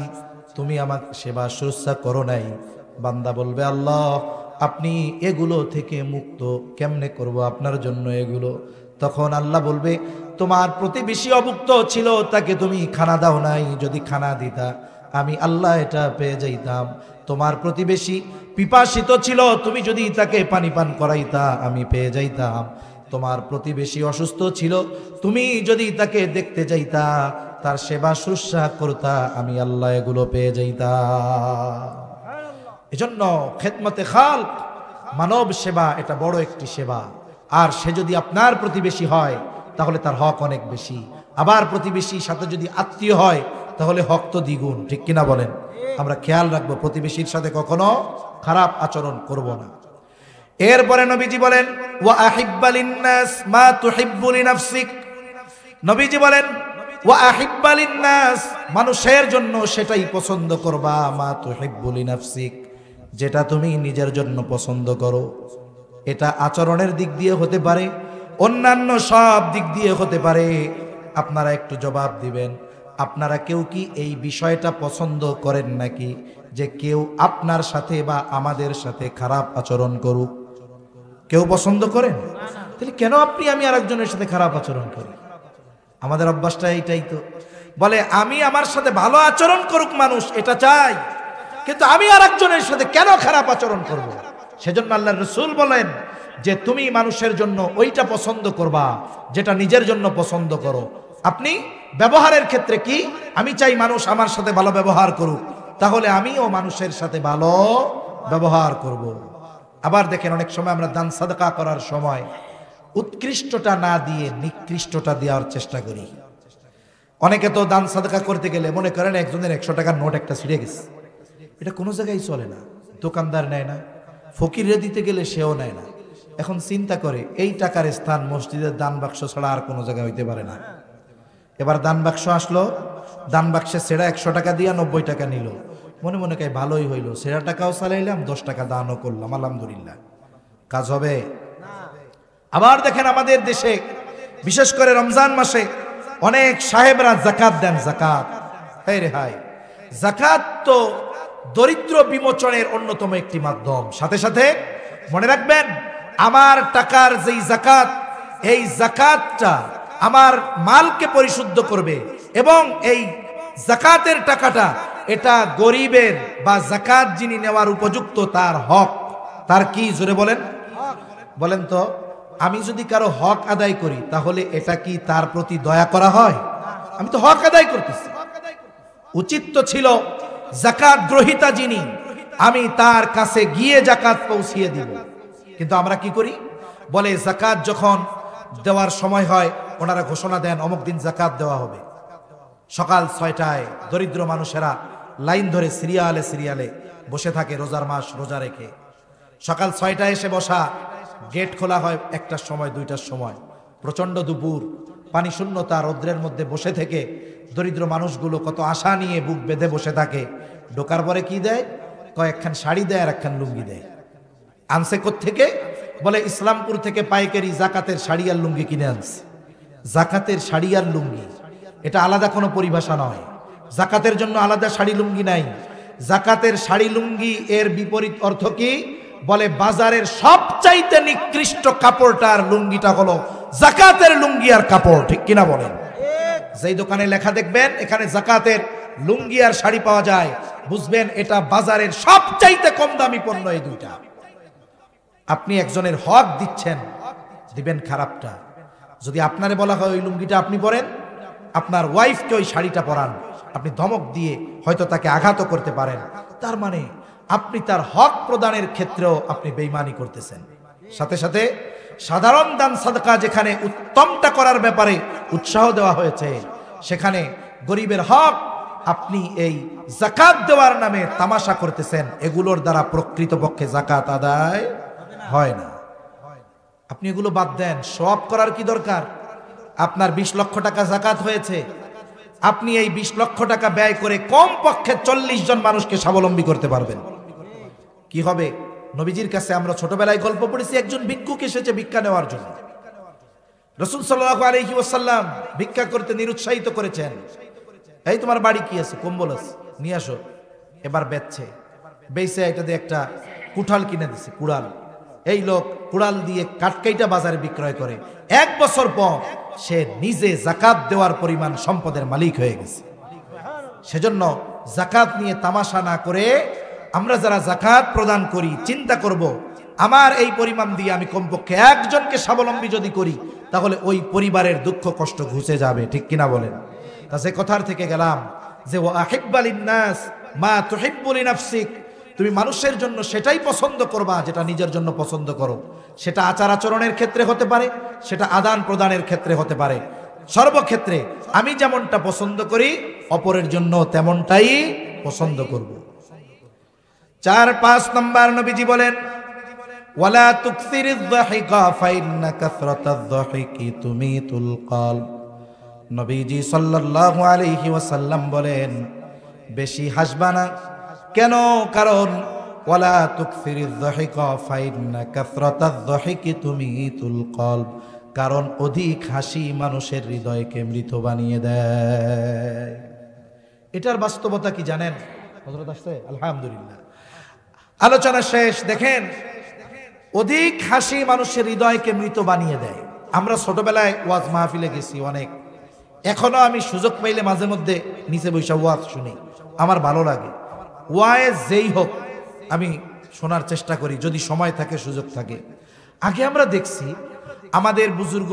তুমি আমাকে সেবা শুশ্রূষা করো নাই। বান্দা বলবে, আল্লাহ আপনি এগুলো থেকে মুক্ত কেমনে করব আপনার জন্য এগুলো? তখন আল্লাহ বলবে, তোমার প্রতিবেশী অভুক্ত ছিল, তাকে তুমি খানা দাও নাই, যদি খানা দিতা আমি আল্লাহ এটা পেয়ে যাইতাম। তোমার প্রতিবেশী পিপাসিত ছিল, তুমি যদি তাকে পানি পান করাইতা আমি পেয়ে যাইতাম। তোমার প্রতিবেশী অসুস্থ ছিল, তুমি যদি তাকে দেখতে যাইতা, তার সেবা শুশ্রূষা করতা, আমি আল্লাহ এগুলো পেয়ে যাইতাম। এজন্য খেদমতে খালক, মানব সেবা, এটা বড় একটি সেবা। আর সে যদি আপনার প্রতিবেশী হয় তাহলে তার হক অনেক বেশি, আবার প্রতিবেশীর সাথে যদি আত্মীয় হয় তাহলে হক তো দ্বিগুণ। ঠিক কিনা বলেন? আমরা খেয়াল রাখবো, প্রতিবেশীর সাথে কখনো খারাপ আচরণ করব না। এরপরে নবীজি বলেন, ওয়া আহিব্বা লিন্নাস মা তুহিব্বু লিনাফসিক। নবীজি বলেন, ওয়া আহিব্বা লিন্নাস, মানুষের জন্য সেটাই পছন্দ করবা, মা তুহিব্বু লিনাফসিক, যেটা তুমি নিজের জন্য পছন্দ করো। এটা আচরণের দিক দিয়ে হতে পারে, অন্যান্য সব দিক দিয়ে হতে পারে। আপনারা একটু জবাব দিবেন, আপনারা কেউ কি এই বিষয়টা পছন্দ করেন নাকি যে কেউ আপনার সাথে বা আমাদের সাথে খারাপ আচরণ করুক? কেউ পছন্দ করেন? তাহলে কেন আপনি আমি আরেকজনের সাথে খারাপ আচরণ করি? আমাদের অভ্যাসটা এইটাই তো, বলে আমি আমার সাথে ভালো আচরণ করুক মানুষ, এটা চাই, কিন্তু আমি আরেকজনের সাথে কেন খারাপ আচরণ করব? সেজন্য আল্লাহ রাসূল বলেন যে তুমি মানুষের জন্য ওইটা পছন্দ করবা যেটা নিজের জন্য পছন্দ করো। আপনি ব্যবহারের ক্ষেত্রে কি, আমি চাই মানুষ আমার সাথে ভালো ব্যবহার করুক, তাহলে আমিও মানুষের সাথে ভালো ব্যবহার করব। আবার দেখেন, অনেক সময় আমরা দান সাদকা করার সময় উৎকৃষ্টটা না দিয়ে নিকৃষ্টটা দেওয়ার চেষ্টা করি। অনেকে তো দান সাদকা করতে গেলে মনে করেন একজনের 100 টাকার নোট একটা ছিঁড়ে গেছে, এটা কোনো জায়গায় চলে না, দোকানদার নেয় না, ফকিরে দিতে গেলে সেও নেয় না। এখন চিন্তা করে, এই টাকার স্থান মসজিদের দান বাক্স ছাড়া আর কোনো জায়গায় হইতে পারে না। এবার দান বাক্স আসলো, দান বাক্সে সেরা 100 টাকা দিয়া 90 টাকা নিল, মনে মনে কাই ভালোই হইল, সেরা টাকাও চালাইলাম, 10 টাকা দানও করলাম, আলহামদুলিল্লাহ। কাজ হবে? আবার দেখেন আমাদের দেশে বিশেষ করে রমজান মাসে অনেক সাহেবরা জাকাত দেন। জাকাত, হায় রে হায়, জাকাত তো দরিদ্র বিমোচনের অন্যতম একটি মাধ্যম। সাথে সাথে মনে রাখবেন, আমার টাকার যেই জাকাত, এই জাকাতটা আমার মালকে পরিশুদ্ধ করবে, এবং এই জাকাতের টাকাটা এটা গরিবের বা জাকাত যিনি নেওয়ার উপযুক্ত তার হক। তার কি? জোরে বলেন, বলেন তো। আমি যদি কারো হক আদায় করি তাহলে এটা কি তার প্রতি দয়া করা হয়? আমি তো হক আদায় করতেছি। উচিত তো ছিল জাকাত গ্রহীতা যিনি, আমি তার কাছে গিয়ে জাকাত পৌঁছিয়ে দিব। কিন্তু আমরা কি করি? বলে জাকাত যখন দেওয়ার সময় হয় ওনারা ঘোষণা দেন অমুক দিন জাকাত দেওয়া হবে। সকাল 6টায় দরিদ্র মানুষেরা লাইন ধরে সিরিয়ালে সিরিয়ালে বসে থাকে, রোজার মাস রোজা রেখে। সকাল 6টায় এসে বসা, গেট খোলা হয় 1টার সময় 2টার সময়, প্রচন্ড দুপুর, পানি শূন্যতা, রৌদ্রের মধ্যে বসে থেকে দরিদ্র মানুষগুলো কত আশা নিয়ে বুক বেঁধে বসে থাকে, ঢোকার পরে কি দেয়? কয়েকখান শাড়ি দেয় আর একখান লুঙ্গি দেয়। আনছে কোত্থেকে? বলে ইসলামপুর থেকে পাইকারি জাকাতের শাড়ি আর লুঙ্গি কিনে আনছে। জাকাতের শাড়ি আর লুঙ্গি এটা আলাদা কোনো পরিভাষা নয়। জাকাতের জন্য আলাদা শাড়ি লুঙ্গি নাই। জাকাতের শাড়ি লুঙ্গি এর বিপরীত অর্থ কি? বলে বাজারের সবচাইতে নিকৃষ্ট কাপড়টা আর লুঙ্গিটা হলো জাকাতের লুঙ্গি আর কাপড়। ঠিক কিনা বলেন? যেই দোকানে লেখা দেখবেন এখানে জাকাতের লুঙ্গি আর শাড়ি পাওয়া যায়, বুঝবেন এটা বাজারের সবচাইতে কম দামি পণ্য। এই দুইটা আপনি একজনের হক দিচ্ছেন, দিবেন খারাপটা। যদি আপনারে বলা হয় ওই লুঙ্গিটা আপনি পরেন, আপনার ওয়াইফকে ওই শাড়িটা পরান, আপনি ধমক দিয়ে হয়তো তাকে আঘাত করতে পারেন। তার মানে আপনি তার হক প্রদানের ক্ষেত্রেও আপনি বেঈমানি করতেছেন। সাথে সাথে সাধারণ দান সাদকা যেখানে উত্তমটা করার ব্যাপারে উৎসাহ দেওয়া হয়েছে, সেখানে গরিবের হক আপনি এই যাকাত দেওয়ার নামে তামাশা করতেছেন। এগুলোর দ্বারা প্রকৃতপক্ষে যাকাত আদায় হয় না। আপনি এগুলো বাদ দেন। সব করার কি দরকার? আপনার 20 লক্ষ টাকা যাকাত হয়েছে, আপনি এই 20 লক্ষ টাকা ব্যয় করে কমপক্ষে 40 জন মানুষকে স্বাবলম্বী করতে পারবেন। কি হবে? নবীজির কাছে আমরা ছোটবেলায় গল্প পড়েছি, একজন ভিক্ষুক এসেছে ভিক্ষা নেওয়ার জন্য। রাসূল সাল্লাল্লাহু আলাইহি ওয়াসাল্লাম ভিক্ষা করতে নিরুৎসাহিত করেছেন। এই তোমার বাড়ি কি আছে? কম্বল আছে, নিয়ে আসো। এবার বেচছে, বেচে এটা দিয়ে একটা কুঠাল কিনে দিছে, কুড়াল। এই লোক কুড়াল দিয়ে কাটকাইটা বাজারে বিক্রয় করে। 1 বছর পর সে নিজে যাকাত দেওয়ার পরিমাণ সম্পদের মালিক হয়ে গেছে। সেজন্য যাকাত নিয়ে তামাশা না করে আমরা যারা যাকাত প্রদান করি চিন্তা করব, আমার এই পরিমাণ দিয়ে আমি কমপক্ষে একজনকে স্বাবলম্বী যদি করি তাহলে ওই পরিবারের দুঃখ কষ্ট ঘুচে যাবে। ঠিক কিনা বলেন? তা সে কথার থেকে গেলাম যে ওয়া আহিব্বা লিন-নাস মা তুহিব্বু লিনাফসিক, তুমি মানুষের জন্য সেটাই পছন্দ করবা যেটা নিজের জন্য পছন্দ করো। সেটা আচার আচরণের ক্ষেত্রে হতে পারে, সেটা আদান প্রদানের ক্ষেত্রে হতে পারে। সর্বক্ষেত্রে আমি যেমনটা পছন্দ করি অপরের জন্য তেমনটাই পছন্দ করব। 4-5 নম্বর নবীজি বলেন ওয়ালা তুকসিরিয যাহিকা ফাইন্না কাসরাতায যাহিকি তুমিতুল কলব। নবীজি সাল্লাল্লাহু আলাইহি ওয়াসাল্লাম বলেন বেশি হাসবা না। কেন? কারণ ওয়ালা তুকসিরিয যাহিকা ফাইন্না কাসরাতায যাহিকি তুমিতুল কলব, কারণ অধিক হাসি মানুষের হৃদয়কে মৃত বানিয়ে দেয়। এটার বাস্তবতা কি জানেন? হযরত আসছে আলহামদুলিল্লাহ। আলোচনা শেষ। দেখেন, অধিক হাসি মানুষের হৃদয়কে মৃত বানিয়ে দেয়। আমরা ছোটবেলায় ওয়াজ মাহফিলে গেছি অনেক, এখনো আমি সুযোগ পাইলে মাঝে মধ্যে নিচে বসে ওয়াজ শুনি, আমার ভালো লাগে। ওয়াজ যেই হোক আমি শোনার চেষ্টা করি যদি সময় থাকে, সুযোগ থাকে। আগে আমরা দেখছি আমাদের বুজুর্গ